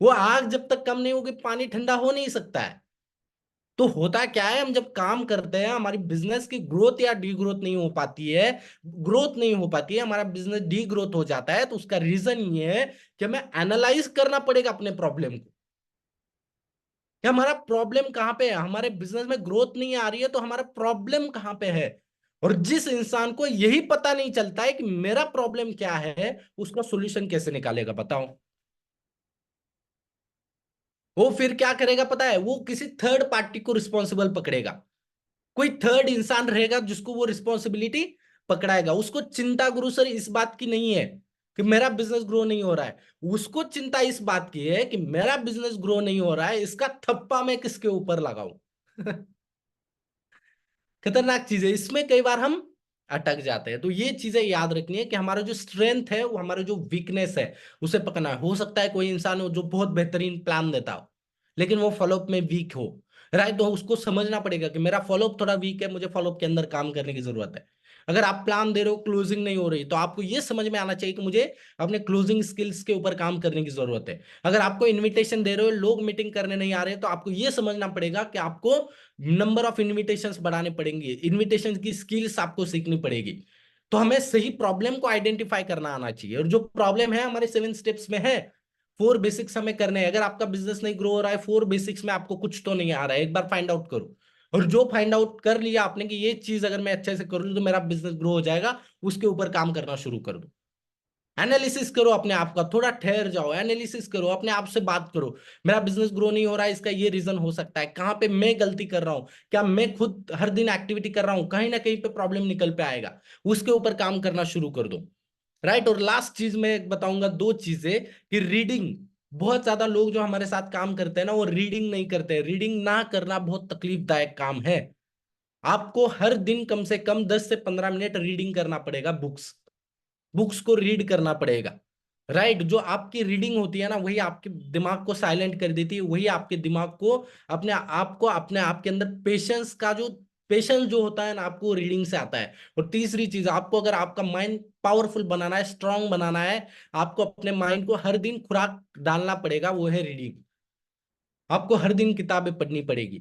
वो आग जब तक कम नहीं होगी, पानी ठंडा हो नहीं सकता है। तो होता क्या है, हम जब काम करते हैं, हमारी बिजनेस की ग्रोथ या डी ग्रोथ नहीं हो पाती है, ग्रोथ नहीं हो पाती है, हमारा बिजनेस डी ग्रोथ हो जाता है, तो उसका रीजन ये है कि हमें एनालाइज करना पड़ेगा अपने प्रॉब्लम को, कि हमारा प्रॉब्लम कहाँ पे है। हमारे बिजनेस में ग्रोथ नहीं आ रही है, तो हमारा प्रॉब्लम कहाँ पे है। और जिस इंसान को यही पता नहीं चलता है कि मेरा प्रॉब्लम क्या है, उसका सोल्यूशन कैसे निकालेगा बताओ? वो फिर क्या करेगा पता है? वो किसी थर्ड पार्टी को रिस्पॉन्सिबल पकड़ेगा। कोई थर्ड इंसान रहेगा जिसको वो रिस्पॉन्सिबिलिटी पकड़ाएगा। उसको चिंता गुरु सर इस बात की नहीं है कि मेरा बिजनेस ग्रो नहीं हो रहा है। उसको चिंता इस बात की है कि मेरा बिजनेस ग्रो नहीं हो रहा है, इसका थप्पा मैं किसके ऊपर लगाऊं। खतरनाक चीज है। इसमें कई बार हम अटक जाते हैं। तो ये चीजें याद रखनी है कि हमारा जो स्ट्रेंथ है, वो हमारा जो वीकनेस है, उसे पकड़ना है। हो सकता है कोई इंसान हो जो बहुत बेहतरीन प्लान देता हो, लेकिन वो फॉलोअप में वीक हो। राइट, तो उसको समझना पड़ेगा कि मेरा फॉलोअप थोड़ा वीक है, मुझे फॉलोअप के अंदर काम करने की जरूरत है। अगर आप प्लान दे रहे हो, क्लोजिंग नहीं हो रही, तो आपको ये समझ में आना चाहिए कि मुझे अपने क्लोजिंग स्किल्स के ऊपर काम करने की जरूरत है। अगर आपको इनविटेशन दे रहे हो, लोग मीटिंग करने नहीं आ रहे, तो आपको ये समझना पड़ेगा कि आपको नंबर ऑफ इनविटेशंस बढ़ाने पड़ेंगे, इनविटेशन की स्किल्स आपको सीखनी पड़ेगी। तो हमें सही प्रॉब्लम को आइडेंटिफाई करना आना चाहिए, और जो प्रॉब्लम है हमारे 7 स्टेप्स में है। 4 बेसिक्स हमें करने हैं। अगर आपका बिजनेस नहीं ग्रो हो रहा है, 4 बेसिक्स में आपको कुछ तो नहीं आ रहा है, एक बार फाइंड आउट करो। और जो फाइंड आउट कर लिया आपने कि ये चीज अगर मैं अच्छे से कर लूँ तो मेरा बिजनेस ग्रो हो जाएगा, उसके ऊपर काम करना शुरू कर दो। एनालिसिस करो अपने आप का, थोड़ा ठहर जाओ, एनालिसिस करो, अपने आप से बात करो। मेरा बिजनेस ग्रो नहीं हो रहा है, इसका ये रीजन हो सकता है, कहाँ पे मैं गलती कर रहा हूँ, क्या मैं खुद हर दिन एक्टिविटी कर रहा हूँ, कहीं ना कहीं पे प्रॉब्लम निकल पे आएगा, उसके ऊपर काम करना शुरू कर दो। राइट। और लास्ट चीज मैं बताऊंगा, 2 चीजें, कि रीडिंग। बहुत ज्यादा लोग जो हमारे साथ काम करते हैं ना, वो रीडिंग नहीं करते। रीडिंग ना करना बहुत तकलीफदायक काम है। आपको हर दिन कम से कम 10 से 15 मिनट रीडिंग करना पड़ेगा, बुक्स। बुक्स को रीड करना पड़ेगा। राइट। जो आपकी रीडिंग होती है ना, वही आपके दिमाग को साइलेंट कर देती है, वही आपके दिमाग को, अपने आप के अंदर पेशेंस जो होता है ना, आपको रीडिंग से आता है। और तीसरी चीज, आपको अगर आपका माइंड पावरफुल बनाना है, स्ट्रांग बनाना है, आपको अपने माइंड को हर दिन खुराक डालना पड़ेगा, वो है रीडिंग। आपको हर दिन किताबें पढ़नी पड़ेगी,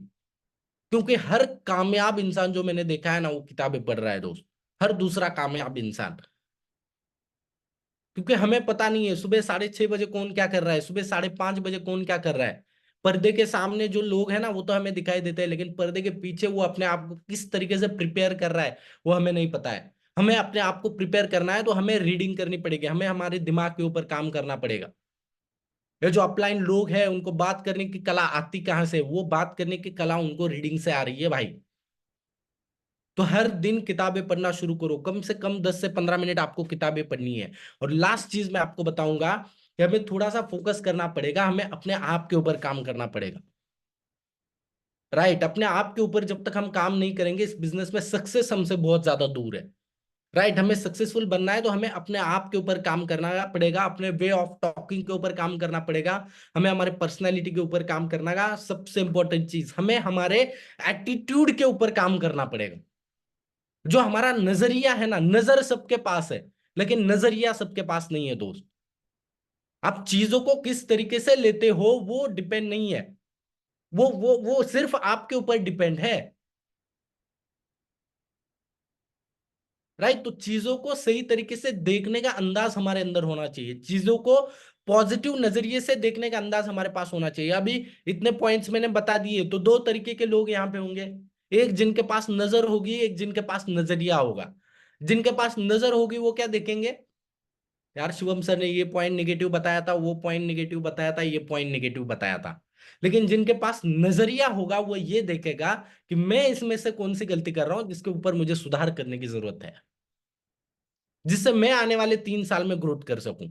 क्योंकि हर कामयाब इंसान जो मैंने देखा है ना, वो किताबें पढ़ रहा है दोस्त। हर दूसरा कामयाब इंसान। क्योंकि हमें पता नहीं है सुबह 6:30 बजे कौन क्या कर रहा है, सुबह 5:30 बजे कौन क्या कर रहा है। पर्दे के सामने जो लोग हैं ना वो तो हमें दिखाई देते हैं, लेकिन पर्दे के पीछे वो अपने आप को किस तरीके से प्रिपेयर कर रहा है वो हमें नहीं पता है। हमें अपने आप को प्रिपेयर करना है तो हमें रीडिंग करनी पड़ेगी, हमें हमारे दिमाग के ऊपर काम करना पड़ेगा। ये जो अपलाइन लोग हैं उनको बात करने की कला आती कहाँ से? वो बात करने की कला उनको रीडिंग से आ रही है भाई। तो हर दिन किताबें पढ़ना शुरू करो, कम से कम 10 से 15 मिनट आपको किताबें पढ़नी है। और लास्ट चीज मैं आपको बताऊंगा कि हमें थोड़ा सा फोकस करना पड़ेगा, हमें अपने आप के ऊपर काम करना पड़ेगा। राइट, अपने आप के ऊपर जब तक हम काम नहीं करेंगे इस बिजनेस में सक्सेस हमसे बहुत ज्यादा दूर है। राइट, हमें सक्सेसफुल बनना है तो हमें अपने आप के ऊपर काम करना पड़ेगा, अपने वे ऑफ टॉकिंग के ऊपर काम करना पड़ेगा, हमें हमारे पर्सनैलिटी के ऊपर काम करना का सबसे इंपॉर्टेंट चीज हमें हमारे एटीट्यूड के ऊपर काम करना पड़ेगा। जो हमारा नजरिया है ना, नजर सबके पास है लेकिन नजरिया सबके पास नहीं है दोस्त। आप चीजों को किस तरीके से लेते हो वो डिपेंड नहीं है, वो सिर्फ आपके ऊपर डिपेंड है। राइट, तो चीजों को सही तरीके से देखने का अंदाज हमारे अंदर होना चाहिए, चीजों को पॉजिटिव नजरिए से देखने का अंदाज हमारे पास होना चाहिए। अभी इतने पॉइंट्स मैंने बता दिए, तो दो तरीके के लोग यहाँ पे होंगे, एक जिनके पास नजर होगी, एक जिनके पास नजरिया होगा। जिनके पास नजर होगी वो क्या देखेंगे, यार शिवम सर ने ये पॉइंट निगेटिव बताया था, वो पॉइंट निगेटिव बताया था, ये पॉइंट निगेटिव बताया था। लेकिन जिनके पास नजरिया होगा वो ये देखेगा कि मैं इसमें से कौन सी गलती कर रहा हूं जिसके ऊपर मुझे सुधार करने की जरूरत है, जिससे मैं आने वाले 3 साल में ग्रोथ कर सकूं,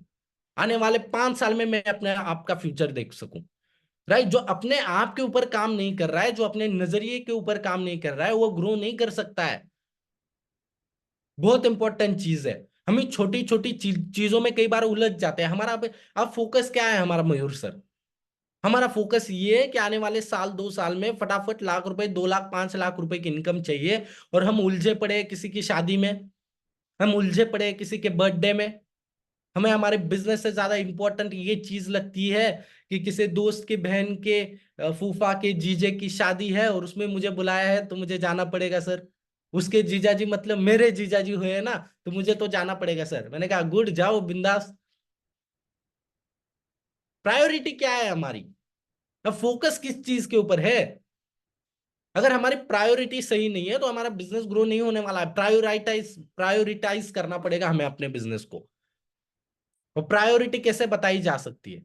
आने वाले 5 साल में मैं अपने आप का फ्यूचर देख सकूं। राइट, जो अपने आप के ऊपर काम नहीं कर रहा है, जो अपने नजरिए के ऊपर काम नहीं कर रहा है, वो ग्रो नहीं कर सकता है। बहुत इंपॉर्टेंट चीज है। हम छोटी छोटी चीजों में कई बार उलझ जाते हैं। हमारा अब फोकस क्या है हमारा मयूर सर? हमारा फोकस ये है कि आने वाले साल 2 साल में फटाफट लाख रुपए, 2 लाख, 5 लाख रुपए की इनकम चाहिए। और हम उलझे पड़े हैं किसी की शादी में, हम उलझे पड़े हैं किसी के बर्थडे में। हमें हमारे बिजनेस से ज्यादा इंपॉर्टेंट ये चीज लगती है कि किसी दोस्त की बहन के फूफा के जीजे की शादी है और उसमें मुझे बुलाया है तो मुझे जाना पड़ेगा सर। उसके जीजाजी मतलब मेरे जीजाजी हुए हैं ना, तो मुझे तो जाना पड़ेगा सर। मैंने कहा गुड, जाओ बिंदास। प्रायोरिटी क्या है हमारी? अब फोकस किस चीज के ऊपर है? अगर हमारी प्रायोरिटी सही नहीं है तो हमारा बिजनेस ग्रो नहीं होने वाला है। प्रायोरिटाइज करना पड़ेगा हमें अपने बिजनेस को। और प्रायोरिटी कैसे बताई जा सकती है?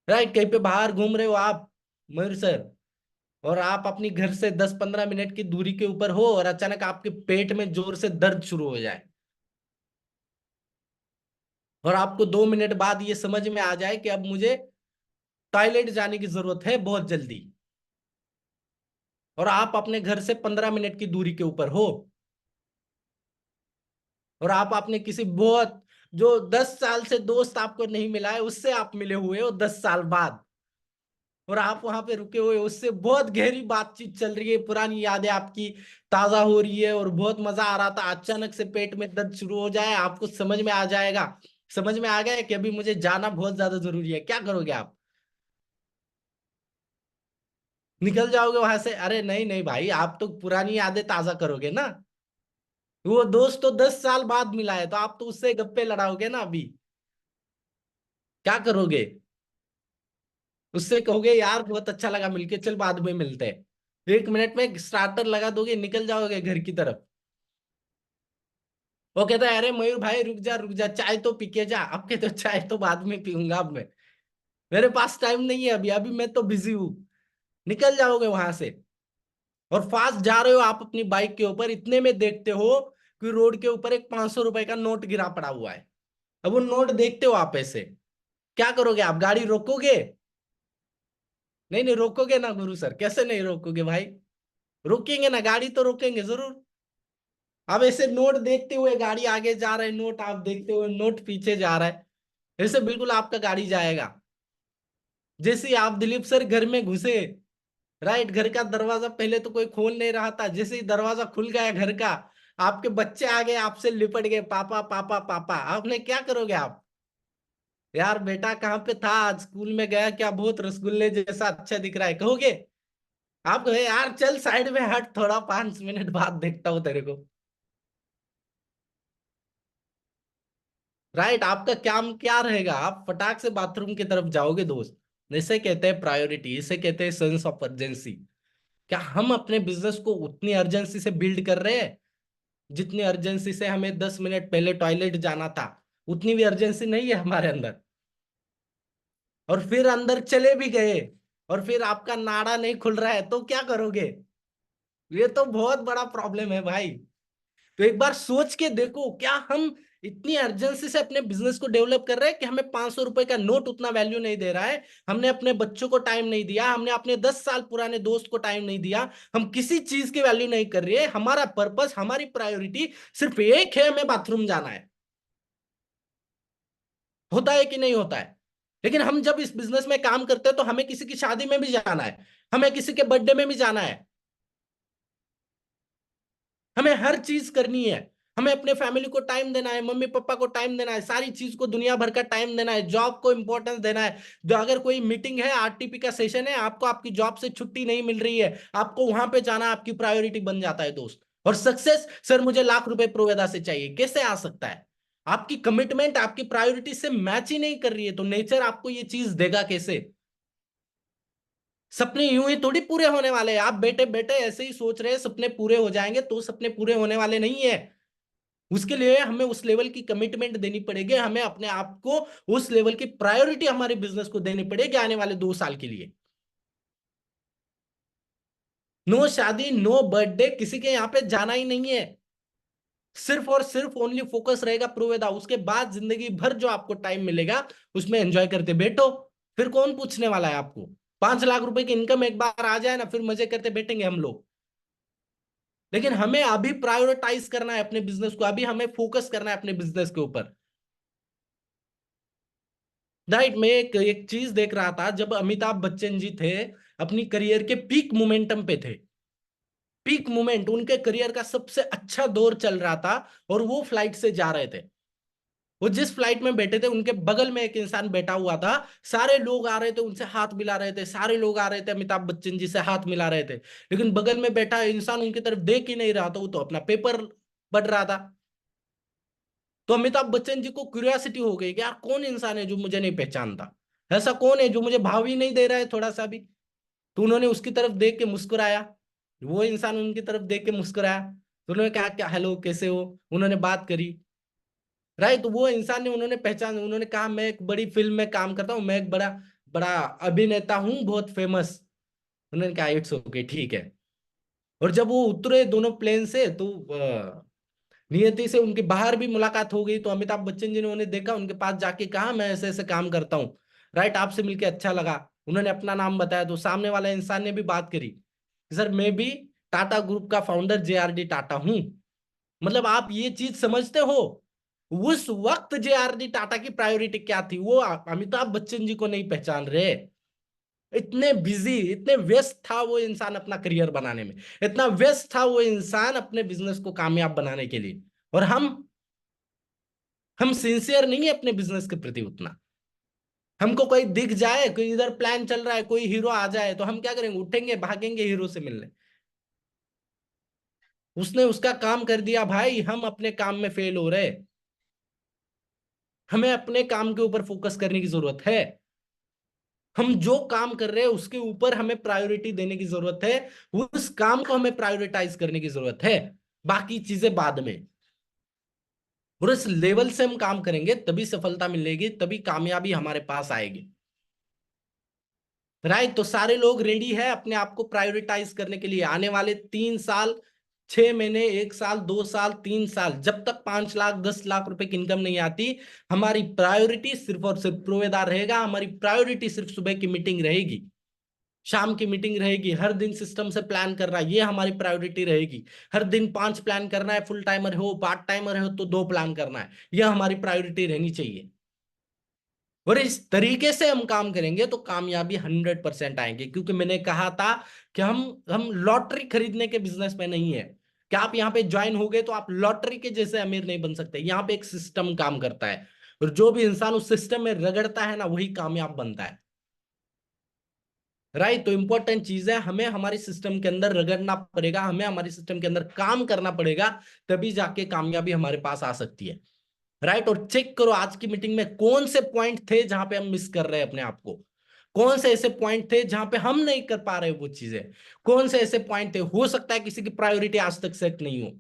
राइट, कहीं पे बाहर घूम रहे हो आप मयूर सर, और आप अपनी घर से 10-15 मिनट की दूरी के ऊपर हो और अचानक आपके पेट में जोर से दर्द शुरू हो जाए, और आपको 2 मिनट बाद ये समझ में आ जाए कि अब मुझे टॉयलेट जाने की जरूरत है बहुत जल्दी, और आप अपने घर से 15 मिनट की दूरी के ऊपर हो, और आप अपने किसी बहुत, जो 10 साल से दोस्त आपको नहीं मिला है उससे आप मिले हुए हो 10 साल बाद, और आप वहां पे रुके हुए हो, उससे बहुत गहरी बातचीत चल रही है, पुरानी यादें आपकी ताजा हो रही है और बहुत मजा आ रहा था, अचानक से पेट में दर्द शुरू हो जाए, आपको समझ में आ जाएगा, समझ में आ गया कि अभी मुझे जाना बहुत ज्यादा जरूरी है, क्या करोगे आप? निकल जाओगे वहां से? अरे नहीं नहीं भाई, आप तो पुरानी यादें ताजा करोगे ना। वो दोस्त तो 10 साल बाद मिला है तो आप तो उससे गप्पे लड़ाओगे ना अभी। क्या करोगे? उससे कहोगे यार बहुत अच्छा लगा मिलके, चल बाद में मिलते हैं। 1 मिनट में स्टार्टर लगा दोगे, निकल जाओगे घर की तरफ। वो कहता है अरे मयूर भाई रुक जा, चाय तो पी के जा। अब कहते हो चाय तो बाद में पीऊंगा, अब मैं, मेरे पास टाइम नहीं है अभी, अभी मैं तो बिजी हूँ। निकल जाओगे वहां से, और फास्ट जा रहे हो आप अपनी बाइक के ऊपर, इतने में देखते हो कि रोड के ऊपर एक 500 रुपए का नोट गिरा पड़ा हुआ है। अब वो नोट देखते हो आप ऐसे, क्या करोगे आप? गाड़ी रोकोगे? नहीं नहीं रोकोगे ना गुरु सर, कैसे नहीं रोकोगे भाई? रोकेंगे ना, गाड़ी तो रोकेंगे जरूर। अब ऐसे नोट देखते हुए गाड़ी आगे जा रहा है, नोट आप देखते हुए नोट पीछे जा रहा है, ऐसे बिल्कुल आपका गाड़ी जाएगा। जैसे ही आप दिलीप सर घर में घुसे, राइट, घर का दरवाजा पहले तो कोई खोल नहीं रहा था, जैसे ही दरवाजा खुल गया घर का, आपके बच्चे आ गए आपसे लिपट गए, पापा पापा पापा, आपने क्या करोगे आप? यार बेटा कहाँ पे था आज, स्कूल में गया क्या, बहुत रसगुल्ले जैसा अच्छा दिख रहा है, कहोगे? आप कहे यार चल साइड में हट, थोड़ा 5 मिनट बाद देखता हूँ तेरे को। राइट, आपका काम क्या रहेगा? आप फटाक से बाथरूम की तरफ जाओगे दोस्त। इसे कहते हैं प्रायोरिटी, इसे कहते हैं सेंस ऑफ अर्जेंसी। क्या हम अपने बिजनेस को उतनी अर्जेंसी से बिल्ड कर रहे हैं जितनी अर्जेंसी से हमें 10 मिनट पहले टॉयलेट जाना था? उतनी भी अर्जेंसी नहीं है हमारे अंदर। और फिर अंदर चले भी गए और फिर आपका नाड़ा नहीं खुल रहा है तो क्या करोगे? ये तो बहुत बड़ा प्रॉब्लम है भाई। तो एक बार सोच के देखो, क्या हम इतनी अर्जेंसी से अपने बिजनेस को डेवलप कर रहे हैं कि हमें 500 रुपए का नोट उतना वैल्यू नहीं दे रहा है? हमने अपने बच्चों को टाइम नहीं दिया, हमने अपने 10 साल पुराने दोस्त को टाइम नहीं दिया, हम किसी चीज की वैल्यू नहीं कर रही है। हमारा पर्पस, हमारी प्रायोरिटी सिर्फ एक है, हमें बाथरूम जाना है। होता है कि नहीं होता है? लेकिन हम जब इस बिजनेस में काम करते हैं तो हमें किसी की शादी में भी जाना है, हमें किसी के बर्थडे में भी जाना है, हमें हर चीज करनी है। हमें अपने फैमिली को टाइम देना है, मम्मी पापा को टाइम देना है, सारी चीज को दुनिया भर का टाइम देना है, जॉब को इंपॉर्टेंस देना है। जो अगर कोई मीटिंग है, आरटीपी का सेशन है, आपको आपकी जॉब से छुट्टी नहीं मिल रही है, आपको वहां पे जाना आपकी प्रायोरिटी बन जाता है दोस्त। और सक्सेस, सर मुझे ₹1,00,000 प्रोवेदा से चाहिए, कैसे आ सकता है? आपकी कमिटमेंट आपकी प्रायोरिटी से मैच ही नहीं कर रही है, तो नेचर आपको ये चीज देगा कैसे? सपने यूं ही थोड़ी पूरे होने वाले हैं। आप बेटे बेटे ऐसे ही सोच रहे हैं सपने पूरे हो जाएंगे, तो सपने पूरे होने वाले नहीं है। उसके लिए हमें उस लेवल की कमिटमेंट देनी पड़ेगी, हमें अपने आप को उस लेवल की प्रायोरिटी हमारे बिजनेस को देनी पड़ेगी आने वाले 2 साल के लिए। नो शादी, नो बर्थडे, किसी के यहाँ पे जाना ही नहीं है। सिर्फ और सिर्फ ओनली फोकस रहेगा प्रोवेदा। उसके बाद जिंदगी भर जो आपको टाइम मिलेगा उसमें एंजॉय करते बैठो। फिर कौन पूछने वाला है आपको? 5 लाख रुपए की इनकम एक बार आ जाए ना, फिर मजे करते बैठेंगे हम लोग। लेकिन हमें अभी प्रायोरिटाइज करना है अपने बिजनेस को, अभी हमें फोकस करना है अपने बिजनेस के ऊपर। राइट, मैं एक चीज देख रहा था, जब अमिताभ बच्चन जी थे अपनी करियर के पीक मोमेंटम पे थे, पीक मोमेंट, उनके करियर का सबसे अच्छा दौर चल रहा था, और वो फ्लाइट से जा रहे थे। वो जिस फ्लाइट में बैठे थे उनके बगल में एक इंसान बैठा हुआ था। सारे लोग आ रहे थे उनसे हाथ मिला रहे थे, सारे लोग आ रहे थे अमिताभ बच्चन जी से हाथ मिला रहे थे, लेकिन बगल में बैठा इंसान उनकी तरफ देख ही नहीं रहा था, वो तो अपना पेपर पढ़ रहा था। तो अमिताभ बच्चन जी को क्यूरियोसिटी हो गई कि यार कौन इंसान है जो मुझे नहीं पहचानता, ऐसा कौन है जो मुझे भाव ही नहीं दे रहा है थोड़ा सा भी। तो उन्होंने उसकी तरफ देख के मुस्कुराया, वो इंसान उनकी तरफ देख के मुस्कुराया, तो उन्होंने कहा क्या हेलो कैसे हो, उन्होंने बात करी। राइट, तो वो इंसान ने, उन्होंने पहचान, उन्होंने कहा मैं एक बड़ी फिल्म में काम करता हूँ, मैं एक बड़ा बड़ा अभिनेता हूँ, बहुत फेमस। उन्होंने कहा इट्स ओके, ठीक है। और जब वो उतरे दोनों प्लेन से, तो नियति से उनकी बाहर भी मुलाकात हो गई। तो अमिताभ बच्चन जी ने उन्हें देखा, उनके पास जाके कहा मैं ऐसे ऐसे काम करता हूँ, राइट, आपसे मिलके अच्छा लगा। उन्होंने अपना नाम बताया, तो सामने वाला इंसान ने भी बात करी कि सर मैं भी टाटा ग्रुप का फाउंडर JRD टाटा हूँ। मतलब आप ये चीज समझते हो, उस वक्त JRD टाटा की प्रायोरिटी क्या थी, वो अमिताभ बच्चन जी को नहीं पहचान रहे। इतने बिजी, इतने व्यस्त था वो इंसान अपना करियर बनाने में, इतना व्यस्त था वो इंसान अपने बिजनेस को कामयाब बनाने के लिए। और हम सिंसियर नहीं है अपने बिजनेस के प्रति उतना। हमको कोई दिख जाए, कोई इधर प्लान चल रहा है, कोई हीरो आ जाए, तो हम क्या करेंगे? उठेंगे, भागेंगे हीरो से मिलने। उसने उसका काम कर दिया भाई, हम अपने काम में फेल हो रहे। हमें अपने काम के ऊपर फोकस करने की जरूरत है। हम जो काम कर रहे हैं उसके ऊपर हमें प्रायोरिटी देने की जरूरत है, उस काम को हमें प्रायोरिटाइज करने की जरूरत है, बाकी चीजें बाद में। और इस लेवल से हम काम करेंगे तभी सफलता मिलेगी, तभी कामयाबी हमारे पास आएगी। राइट, तो सारे लोग रेडी है अपने आप को प्रायोरिटाइज करने के लिए। आने वाले 3 साल, 6 महीने, 1 साल, 2 साल, 3 साल, जब तक 5 लाख 10 लाख रुपए की इनकम नहीं आती, हमारी प्रायोरिटी सिर्फ और सिर्फ प्रोवेदार रहेगा। हमारी प्रायोरिटी सिर्फ सुबह की मीटिंग रहेगी, शाम की मीटिंग रहेगी, हर दिन सिस्टम से प्लान करना, ये हमारी प्रायोरिटी रहेगी। हर दिन 5 प्लान करना है, फुल टाइमर हो पार्ट टाइमर हो तो 2 प्लान करना है, यह हमारी प्रायोरिटी रहनी चाहिए। और इस तरीके से हम काम करेंगे तो कामयाबी 100% आएंगे, क्योंकि मैंने कहा था कि हम लॉटरी खरीदने के बिजनेस में नहीं है। कि आप यहाँ पे ज्वाइन हो गए तो आप लॉटरी के जैसे अमीर नहीं बन सकते। यहाँ पे एक सिस्टम काम करता है, और जो भी इंसान उस सिस्टम में रगड़ता है ना, वही कामयाब बनता है। राइट, तो इंपॉर्टेंट चीज है, हमें हमारे सिस्टम के अंदर रगड़ना पड़ेगा, हमें हमारे सिस्टम के अंदर काम करना पड़ेगा, तभी जाके कामयाबी हमारे पास आ सकती है। राइट। और चेक करो आज की मीटिंग में कौन से पॉइंट थे जहां पे हम मिस कर रहे हैं अपने आप को, कौन से ऐसे पॉइंट थे जहां पे हम नहीं कर पा रहे वो चीजें, कौन से ऐसे पॉइंट थे। हो सकता है किसी की प्रायोरिटी आज तक सेट नहीं हो,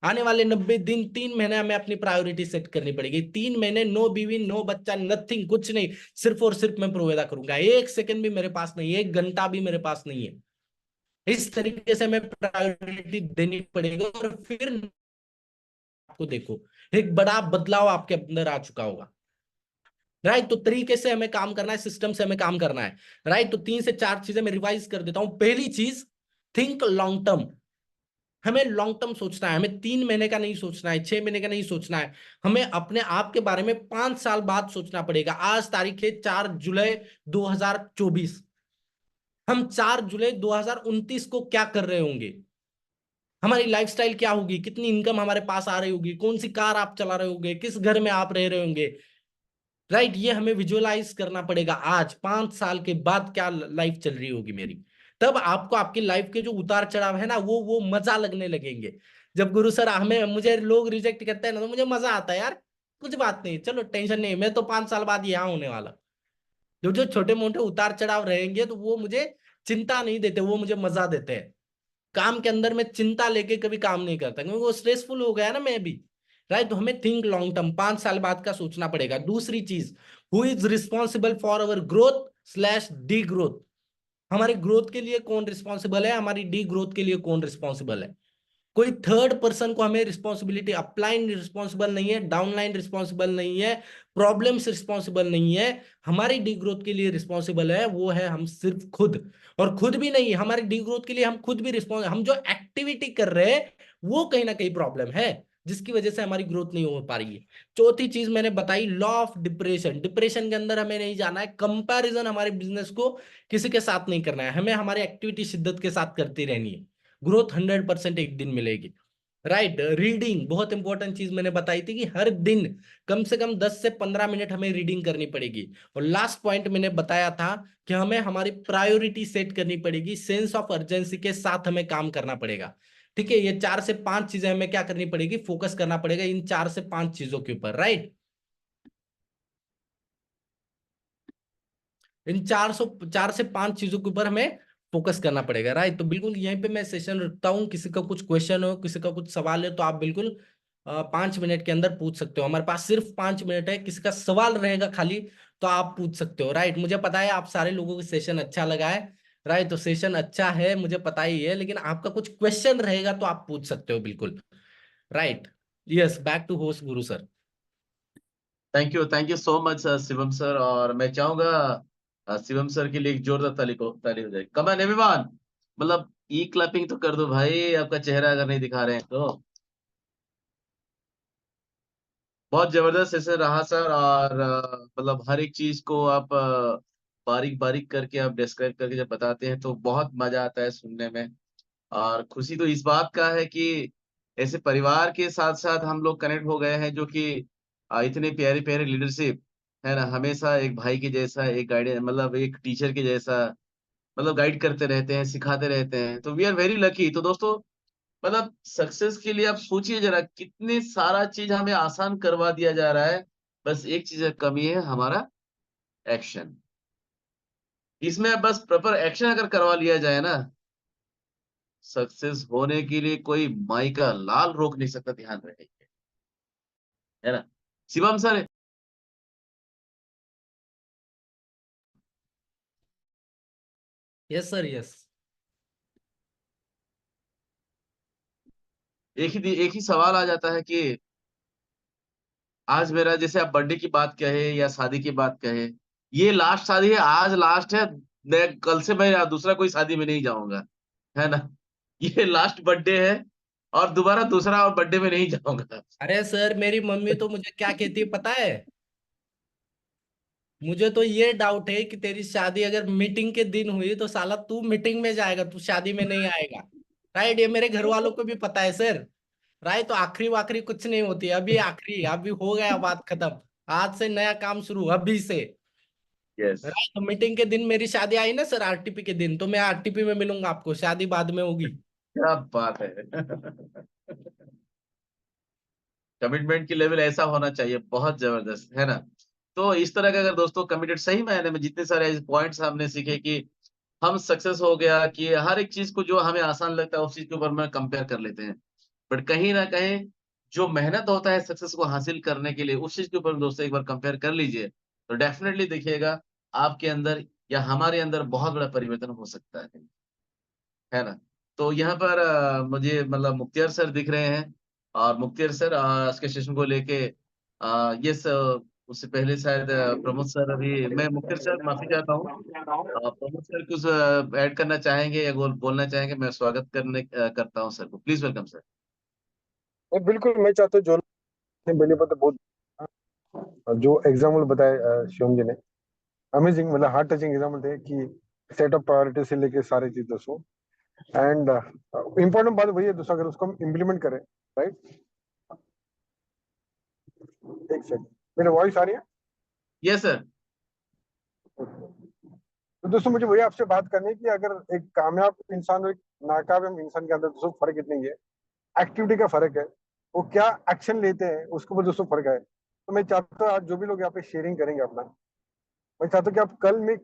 आने वाले 90 दिन 3 महीने हमें अपनी प्रायोरिटी सेट करनी पड़ेगी। 3 महीने नो बीवी नो बच्चा नथिंग, कुछ नहीं, सिर्फ और सिर्फ मैं प्रोवेदा करूंगा। 1 सेकंड भी मेरे पास नहीं है, 1 घंटा भी मेरे पास नहीं है। इस तरीके से हमें प्रायोरिटी देनी पड़ेगी, और फिर आपको देखो एक बड़ा बदलाव आपके अंदर आ चुका होगा। राइट। तो तरीके से हमें काम करना है, सिस्टम से हमें काम करना है। राइट। तो 3 से 4 चीजें मैं रिवाइज कर देता हूं। पहली चीज, थिंक लॉन्ग टर्म। हमें लॉन्ग टर्म सोचना है, हमें 3 महीने का नहीं सोचना है, 6 महीने का नहीं सोचना है। हमें अपने आप के बारे में 5 साल बाद सोचना पड़ेगा। आज तारीख है 4 जुलाई 2024। हम 4 जुलाई 2029 को क्या कर रहे होंगे, हमारी लाइफस्टाइल क्या होगी, कितनी इनकम हमारे पास आ रही होगी, कौन सी कार आप चला रहे होंगे, किस घर में आप रह रहे होंगे। राइट। ये हमें विजुअलाइज करना पड़ेगा। आज 5 साल के बाद क्या लाइफ चल रही होगी मेरी। तब आपको आपकी लाइफ के जो उतार चढ़ाव है ना, वो मजा लगने लगेंगे। जब गुरु सर हमें मुझे लोग रिजेक्ट करते हैं ना, तो मुझे मजा आता है यार। कुछ बात नहीं, चलो टेंशन नहीं, मैं तो 5 साल बाद यहाँ होने वाला। जो जो छोटे मोटे उतार चढ़ाव रहेंगे तो वो मुझे चिंता नहीं देते, वो मुझे मजा देते हैं। काम के अंदर मैं चिंता लेके कभी काम नहीं करता, क्योंकि वो स्ट्रेसफुल हो गया ना मैं भी। राइट। तो हमें थिंक लॉन्ग टर्म, 5 साल बाद का सोचना पड़ेगा। दूसरी चीज, who is responsible for our growth slash D growth. हमारी ग्रोथ के लिए कौन रिस्पॉन्सिबल है, हमारी डी ग्रोथ के लिए कौन रिस्पॉन्सिबल है। कोई थर्ड पर्सन को हमें रिस्पॉन्सिबिलिटी, अपलाइन रिस्पॉन्सिबल नहीं है, डाउनलाइन रिस्पॉन्सिबल नहीं है, प्रॉब्लम से रिस्पॉन्सिबल नहीं है। हमारी डी ग्रोथ के लिए रिस्पॉन्सिबल है वो है हम सिर्फ खुद। और खुद भी नहीं, हमारी डी ग्रोथ के लिए हम खुद भी रिस्पॉन्स, हम जो एक्टिविटी कर रहे हैं वो कहीं ना कहीं प्रॉब्लम है, जिसकी वजह से हमारी ग्रोथ नहीं हो पा रही है। चौथी चीज मैंने बताई, लॉ ऑफ डिप्रेशन। डिप्रेशन के अंदर हमें नहीं जाना है, कंपैरिजन हमारे बिजनेस को किसी के साथ नहीं करना है, हमें हमारी एक्टिविटी शिद्दत के साथ करती रहनी है। ग्रोथ 100% एक दिन मिलेगी। राइट। रीडिंग बहुत इंपॉर्टेंट चीज मैंने बताई थी कि हर दिन कम से कम 10 से 15 मिनट हमें रीडिंग करनी पड़ेगी। और लास्ट पॉइंट मैंने बताया था कि हमें हमारी प्रायोरिटी सेट करनी पड़ेगी, सेंस ऑफ अर्जेंसी के साथ हमें काम करना पड़ेगा। ठीक है, ये 4 से 5 चीजें हमें क्या करनी पड़ेगी, फोकस करना पड़ेगा इन 4 से 5 चीजों के ऊपर। राइट। इन 4 से 5 चीजों के ऊपर हमें फोकस करना पड़ेगा। राइट। तो बिल्कुल यहीं पे मैं सेशन रखता हूँ। किसी का कुछ क्वेश्चन हो, किसी का कुछ सवाल है, तो आप बिल्कुल 5 मिनट के अंदर पूछ सकते हो। हमारे पास सिर्फ 5 मिनट है, किसी का सवाल रहेगा खाली तो आप पूछ सकते हो। राइट। मुझे पता है आप सारे लोगों को सेशन अच्छा लगा है। राइट। तो सेशन अच्छा है मुझे पता ही है, लेकिन आपका कुछ क्वेश्चन रहेगा तो आप पूछ सकते हो बिल्कुल। Right. Yes, back to host Guru sir.
Thank you so much Shivam sir. और मैं चाहूंगा शिवम सर के लिए एक जोरदार ताली हो जाए। कमान एवरीवन, मतलब ई क्लैपिंग तो कर दो भाई, आपका चेहरा अगर नहीं दिखा रहे हैं तो। बहुत जबरदस्त सेशन रहा सर। और मतलब हर एक चीज को आप बारीक बारीक करके आप डिस्क्राइब करके जब बताते हैं तो बहुत मजा आता है सुनने में। और खुशी तो इस बात का है कि ऐसे परिवार के साथ साथ हम लोग कनेक्ट हो गए हैं, जो कि इतने प्यारे प्यारे लीडरशिप है ना, हमेशा एक भाई के जैसा, एक गाइड मतलब एक टीचर के जैसा, मतलब गाइड करते रहते हैं, सिखाते रहते हैं। तो वी आर वेरी लकी। तो दोस्तों, मतलब सक्सेस के लिए आप सोचिए जरा, कितने सारा चीज हमें आसान करवा दिया जा रहा है। बस एक चीज की कमी है, हमारा एक्शन। इसमें अब बस प्रॉपर एक्शन अगर करवा लिया जाए ना, सक्सेस होने के लिए कोई माई का लाल रोक नहीं सकता, ध्यान रहे, है ना। Shivam sir,
yes sir, yes.
एक ही सवाल आ जाता है कि आज मेरा, जैसे आप बर्थडे की बात कहे या शादी की बात कहे, ये लास्ट शादी है, आज लास्ट है, कल से मैं दूसरा कोई शादी में नहीं जाऊंगा, है ना। ये लास्ट बर्थडे है, और दोबारा दूसरा और बर्थडे में नहीं जाऊंगा।
अरे सर, मेरी मम्मी तो मुझे क्या कहती है पता है, मुझे तो ये डाउट है कि तेरी शादी अगर मीटिंग के दिन हुई तो साला तू मीटिंग में जाएगा, तू शादी में नहीं आएगा। राइट। ये मेरे घर वालों को भी पता है सर। राइट। तो आखिरी वाखिरी कुछ नहीं होती, अभी आखिरी, अभी हो गया बात खत्म। आज से नया काम शुरू अभी से।
यस।
राइट। तो मीटिंग के दिन मेरी शादी आई ना सर, आरटीपी के दिन, तो मैं आरटीपी में मिलूंगा आपको, शादी बाद में होगी।
क्या बात है। कमिटमेंट की लेवल ऐसा होना चाहिए, बहुत जबरदस्त, है ना? तो इस तरह का अगर दोस्तों कमिटेड सही मायने में जितने सारे पॉइंट्स हमने सीखे कि हम सक्सेस हो गया कि हर एक चीज़ को जो हमें आसान लगता है उस चीज़ के ऊपर में कंपेयर कर लेते हैं। बट कहीं न कहीं जो मेहनत होता है सक्सेस को हासिल करने के लिए उस चीज़ के ऊपर दोस्तों एक बार कंपेयर कर लीजिए, तो डेफिनिटली देखिएगा आपके अंदर या हमारे अंदर बहुत बड़ा परिवर्तन हो सकता है ना? तो यहाँ पर मुझे मतलब मुख्तियार सर दिख रहे हैं और मुख्तियार सर आज के सेशन को लेके यस उससे पहले शायद प्रमोद सर अभी मैं मुख्तियार सर माफ़ी चाहता हूँ। प्रमोद सर कुछ ऐड करना चाहेंगे या बोलना चाहेंगे? मैं स्वागत करता हूँ सर को। Please welcome sir.
बिल्कुल मैं चाहता हूँ जो बोले तो बहुत जो एग्जाम्पल बताए शिवम जी ने अमेजिंग मतलब हार्ट टचिंग एग्जाम्पल थे कि सेट ऑफ प्रायोरिटी से लेके सारी चीज दोस्तों एंड इम्पोर्टेंट बात वही है दोस्तों अगर उसको हम इम्प्लीमेंट करें राइट। एक सेकंड मेरी वॉइस आ रही है?
Yes sir.
तो दोस्तों मुझे वही आपसे बात करनी है कि अगर एक कामयाब इंसान और एक नाकामयाब इंसान के अंदर दोस्तों फर्क इतना ही है, एक्टिविटी का फर्क है, वो क्या एक्शन लेते हैं उसके ऊपर दोस्तों फर्क है। तो मैं चाहता हूँ आज जो भी लोग यहाँ पे शेयरिंग करेंगे अपना, मैं चाहता हूँ कि आप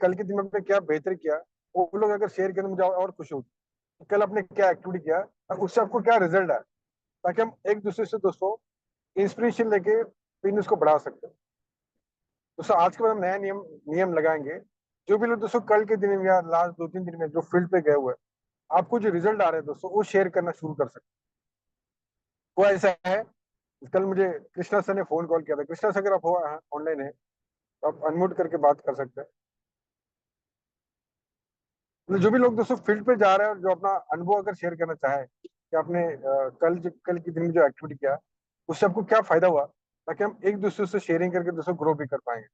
कल के दिन में आपने क्या बेहतर किया वो लोग अगर शेयर करें मुझे और खुश हो। कल आपने क्या एक्टिविटी किया और उससे आपको क्या रिजल्ट आया, ताकि हम एक दूसरे से दोस्तों इंस्पिरेशन लेके बिजनेस को बढ़ा सकते हैं। दोस्तों आज के बाद हम नया नियम नियम लगाएंगे। जो भी लोग दोस्तों कल के दिन में या लास्ट 2-3 दिन में जो फील्ड पे गए हुए हैं आपको जो रिजल्ट आ रहे हैं दोस्तों वो शेयर करना शुरू कर सकते हैं। वो ऐसा है, कल मुझे कृष्णा सर ने फोन कॉल किया था। कृष्णा सर अगर आप हो ऑनलाइन है तो आप अनम्यूट करके बात कर सकते हैं। तो जो भी लोग दोस्तों फील्ड पे जा रहे हैं और जो अपना अनुभव अगर शेयर करना चाहे कि आपने कल के दिन में जो एक्टिविटी किया उससे आपको क्या फायदा हुआ, ताकि हम एक दूसरे से शेयरिंग करके दोस्तों ग्रो भी कर पाएंगे।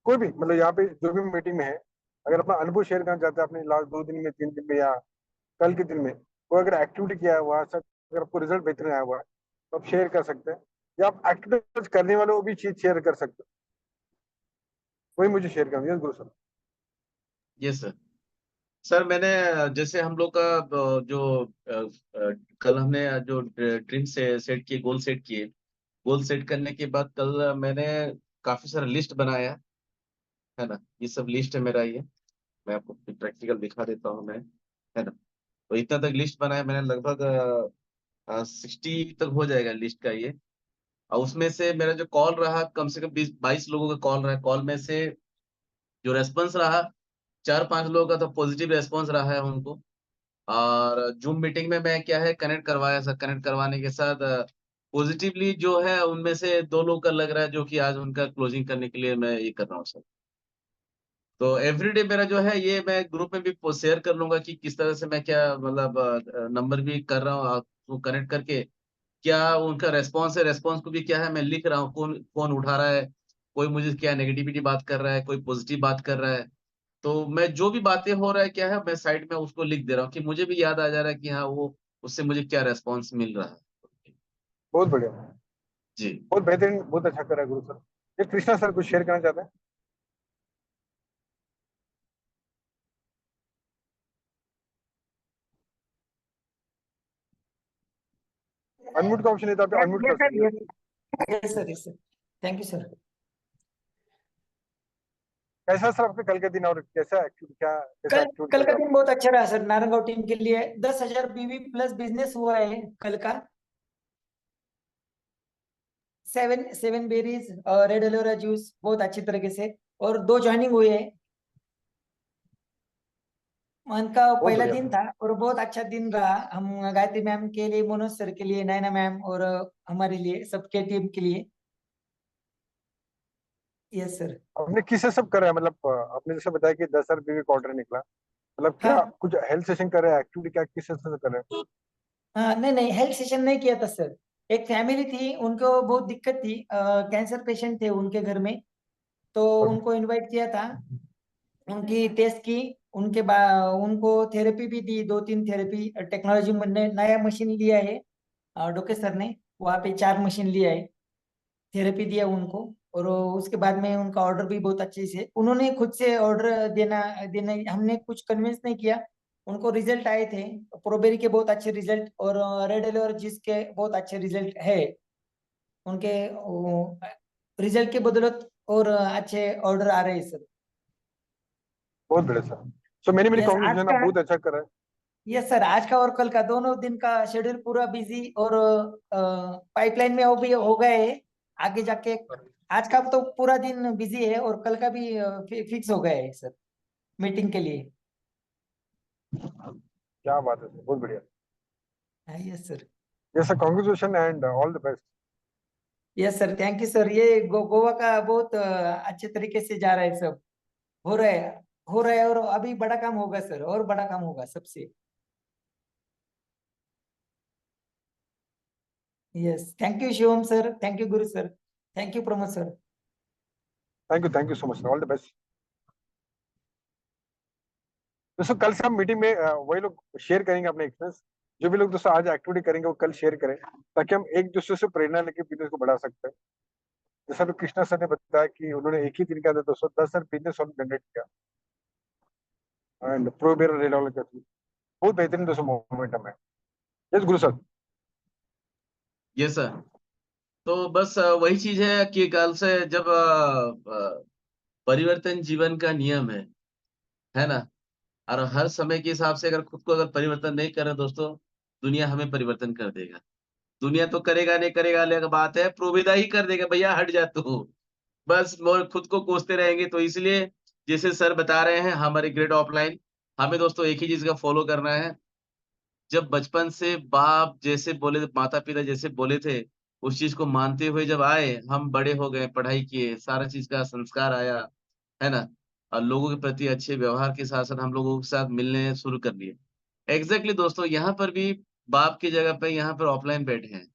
कोई भी मतलब यहाँ पे जो भी मीटिंग में है अगर अपना अनुभव शेयर करना चाहते हैं अपने लास्ट 2 दिन में 3 दिन में या कल के दिन में कोई अगर एक्टिविटी किया है वहां से अगर आपको रिजल्ट बेहतर आया हुआ है तो आप शेयर कर सकते हैं, या आप एक्टिविटी करने वाले वो भी चीज शेयर कर सकते हैं। वही मुझे शेयर करना है गुरु सर।
Yes sir. सर मैंने जैसे हम लोग का जो कल हमने जो ड्रीम से सेट किए, गोल सेट करने के बाद कल मैंने काफी सारा लिस्ट बनाया है ना। ये सब लिस्ट है मेरा ये, मैं आपको प्रैक्टिकल दिखा देता हूँ मैं, है ना। तो इतना तक लिस्ट बनाया मैंने, लगभग 60 तक हो जाएगा लिस्ट का ये। और उसमें से मेरा जो कॉल रहा कम से कम 20-22 लोगों का कॉल रहा। कॉल में से जो रेस्पॉन्स रहा 4-5 लोगों का तो पॉजिटिव रेस्पॉन्स रहा है उनको। और जूम मीटिंग में मैं क्या है कनेक्ट करवाया सर, कनेक्ट करवाने के साथ पॉजिटिवली जो है उनमें से 2 लोग का लग रहा है जो कि आज उनका क्लोजिंग करने के लिए मैं ये कर रहा हूँ सर। तो एवरीडे मेरा जो है ये मैं ग्रुप में भी शेयर कर लूंगा कि किस तरह से मैं क्या मतलब नंबर भी कर रहा हूँ आपको कनेक्ट करके, क्या उनका रेस्पॉन्स है, रेस्पॉन्स को भी क्या है मैं लिख रहा हूँ, कौन कौन उठा रहा है, कोई मुझे क्या नेगेटिविटी बात कर रहा है, कोई पॉजिटिव बात कर रहा है। तो मैं जो भी बातें हो रहा है क्या है मैं साइड में उसको लिख दे रहा हूँ कि मुझे भी याद आ जा रहा है कि हाँ वो उससे मुझे क्या रेस्पॉन्स मिल रहा है।
बहुत बढ़िया,
जी।
बहुत बेहतरीन, बहुत अच्छा कर रहा है गुरु सर। ये कृष्णा सर कुछ शेयर करना चाहते हैं? अनम्यूट का ऑप्शन है तो आप अनम्यूट
Yes,
कर
sir.
सकते हैं।
Yes, yes, sir. Yes, sir. Thank you, sir.
कैसा सर आपका कल का दिन और कैसा एक्टिविटी क्या कैसा
कल
एक्टिविटी
कल का
लगा
दिन
आपको?
बहुत अच्छा रहा सर। नारंगगांव टीम के लिए 10,000 बीवी प्लस बिजनेस हुआ है कल का। 7 बेरीज और रेड एलोवेरा जूस बहुत अच्छी तरीके से, और 2 ज्वाइनिंग हुए हैं। मंथ का
बहुत
पहला
बढ़िया।
दिन था और बहुत अच्छा दिन रहा। हम गायत्री मैम के लिए, मनोज सर के लिए, नैना मैम और हमारे लिए, सबके टीम के लिए। Yes sir.
आपने किससे सब करा है मतलब आपने जैसे बताया कि 10,000 बीवी का ऑर्डर निकला, मतलब क्या
हाँ
कुछ हेल्थ सेशन कर रहे हैं, एक्टिविटी क्या किस से कर रहे हैं?
हाँ, नहीं नहीं, हेल्थ सेशन नहीं किया था सर। एक फैमिली थी, उनको बहुत दिक्कत थी, कैंसर पेशेंट थे उनके घर में, तो
ओके।
उनको इनवाइट किया था। उनकी टेस्ट की, उनके बाद उनको थेरेपी भी दी, 2-3 थेरेपी। टेक्नोलॉजी में नया मशीन लिया है डोके सर ने, वहाँ पे 4 मशीन लिया है, थेरेपी दिया उनको। और उसके बाद में उनका ऑर्डर भी बहुत अच्छे से, उन्होंने खुद से ऑर्डर देना देने, हमने कुछ कन्विंस नहीं किया। उनको रिजल्ट आए थे, प्रोबेरी के बहुत अच्छे रिजल्ट और रेड एलर्जीज के बहुत अच्छे रिजल्ट है उनके रिजल्ट के बदौलत, और अच्छे ऑर्डर आ रहे हैं सर।
बहुत बढ़िया sir. So many many
yes, आज
कांग्रेचुलेशन, आप
का,
बहुत अच्छा कर रहे हैं।
यस सर, आज का और कल का दोनों दिन का शेड्यूल पूरा बिजी और पाइपलाइन में भी हो गए है आगे जाके। आज का तो पूरा दिन बिजी है और कल का भी फिक्स हो गया है सर मीटिंग के लिए।
क्या बात है सर, बहुत बढ़िया।
Yes sir.
Yes sir, congratulation and all the best.
Yes sir, thank you sir. ये गोवा का बहुत अच्छे तरीके से जा रहा है सब, हो रहा है, हो रहा है, और अभी बड़ा काम होगा सर, और बड़ा काम होगा सबसे। Yes, thank you Shivam sir, thank you Guru sir, thank you Pramod sir.
Thank you so much sir, all the best. दोस्तों कल से हम मीटिंग में वही लोग शेयर करेंगे अपने एक्सपीरियंस। जो भी लोग दोस्तों आज एक्टिविटी करेंगे वो कल शेयर करें, ताकि हम एक दूसरे से प्रेरणा लेके बिजनेस को बढ़ा सकते हैं। जैसा भी कृष्णा सर ने बताया कि उन्होंने एक ही दिन के अंदर 210 बिजनेस जनरेट किया एंड प्रो बेर रेलवे के थ्रू। बहुत बेहतरीन दोस्तों मोमेंटम है। यस गुरु सर।
Yes sir. तो बस वही चीज है कि कल से जब परिवर्तन जीवन का नियम है ना। और हर समय के हिसाब से अगर खुद को अगर परिवर्तन नहीं करें दोस्तों, दुनिया हमें परिवर्तन कर देगा। दुनिया तो करेगा नहीं करेगा अलग बात है, प्रोविदा ही कर देगा, भैया हट जा तू। बस वो खुद को कोसते रहेंगे। तो इसलिए जैसे सर बता रहे हैं हमारे ग्रेड ऑफलाइन, हमें दोस्तों एक ही चीज का फॉलो करना है। जब बचपन से बाप जैसे बोले, माता पिता जैसे बोले थे, उस चीज को मानते हुए जब आए, हम बड़े हो गए, पढ़ाई किए, सारा चीज का संस्कार आया, है ना। और लोगों के प्रति अच्छे व्यवहार के साथ साथ हम लोगों के साथ मिलने शुरू कर लिए। एग्जैक्टली दोस्तों, यहाँ पर भी बाप की जगह पे यहाँ पर ऑफलाइन बैठे हैं,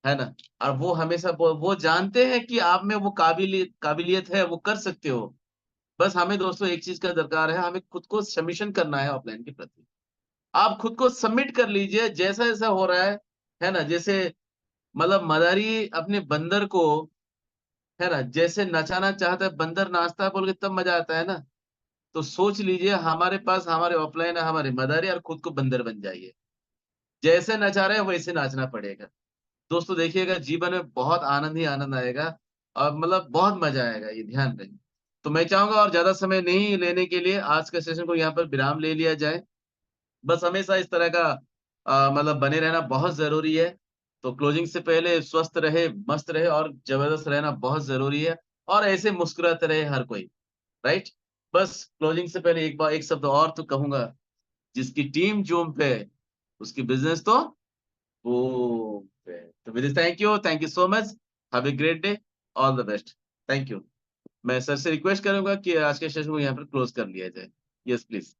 है ना। और वो हमेशा वो जानते हैं कि आप में वो काबिलियत है, वो कर सकते हो। बस हमें दोस्तों एक चीज का दरकार है, हमें खुद को सबमिशन करना है ऑफलाइन के प्रति। आप खुद को सबमिट कर लीजिए, जैसा जैसा हो रहा है ना। जैसे मतलब मदारी अपने बंदर को, है ना, जैसे नचाना चाहता है, बंदर नाचता है बोल के तब मजा आता है ना। तो सोच लीजिए हमारे पास हमारे ऑफलाइन है, हमारी मदारी, और खुद को बंदर बन जाइए। जैसे नचा रहे हैं वैसे नाचना पड़ेगा। दोस्तों देखिएगा जीवन में बहुत आनंद ही आनंद आएगा, और मतलब बहुत मजा आएगा, ये ध्यान रखें। तो मैं चाहूंगा और ज्यादा समय नहीं लेने के लिए आज के सेशन को यहाँ पर विराम ले लिया जाए। बस हमेशा इस तरह का मतलब बने रहना बहुत जरूरी है। तो क्लोजिंग से पहले स्वस्थ रहे, मस्त रहे और जबरदस्त रहना बहुत जरूरी है। और ऐसे मुस्कुराते रहे हर कोई, राइट। बस क्लोजिंग से पहले एक बार एक शब्द और तो कहूंगा, जिसकी टीम जूम पे, उसकी बिजनेस तो बूम पे। तो with thank you so much. Have a great day, all the best. Thank you. मैं सर से रिक्वेस्ट करूंगा कि आज के सेशन को यहाँ पर क्लोज कर लिया जाए। Yes please.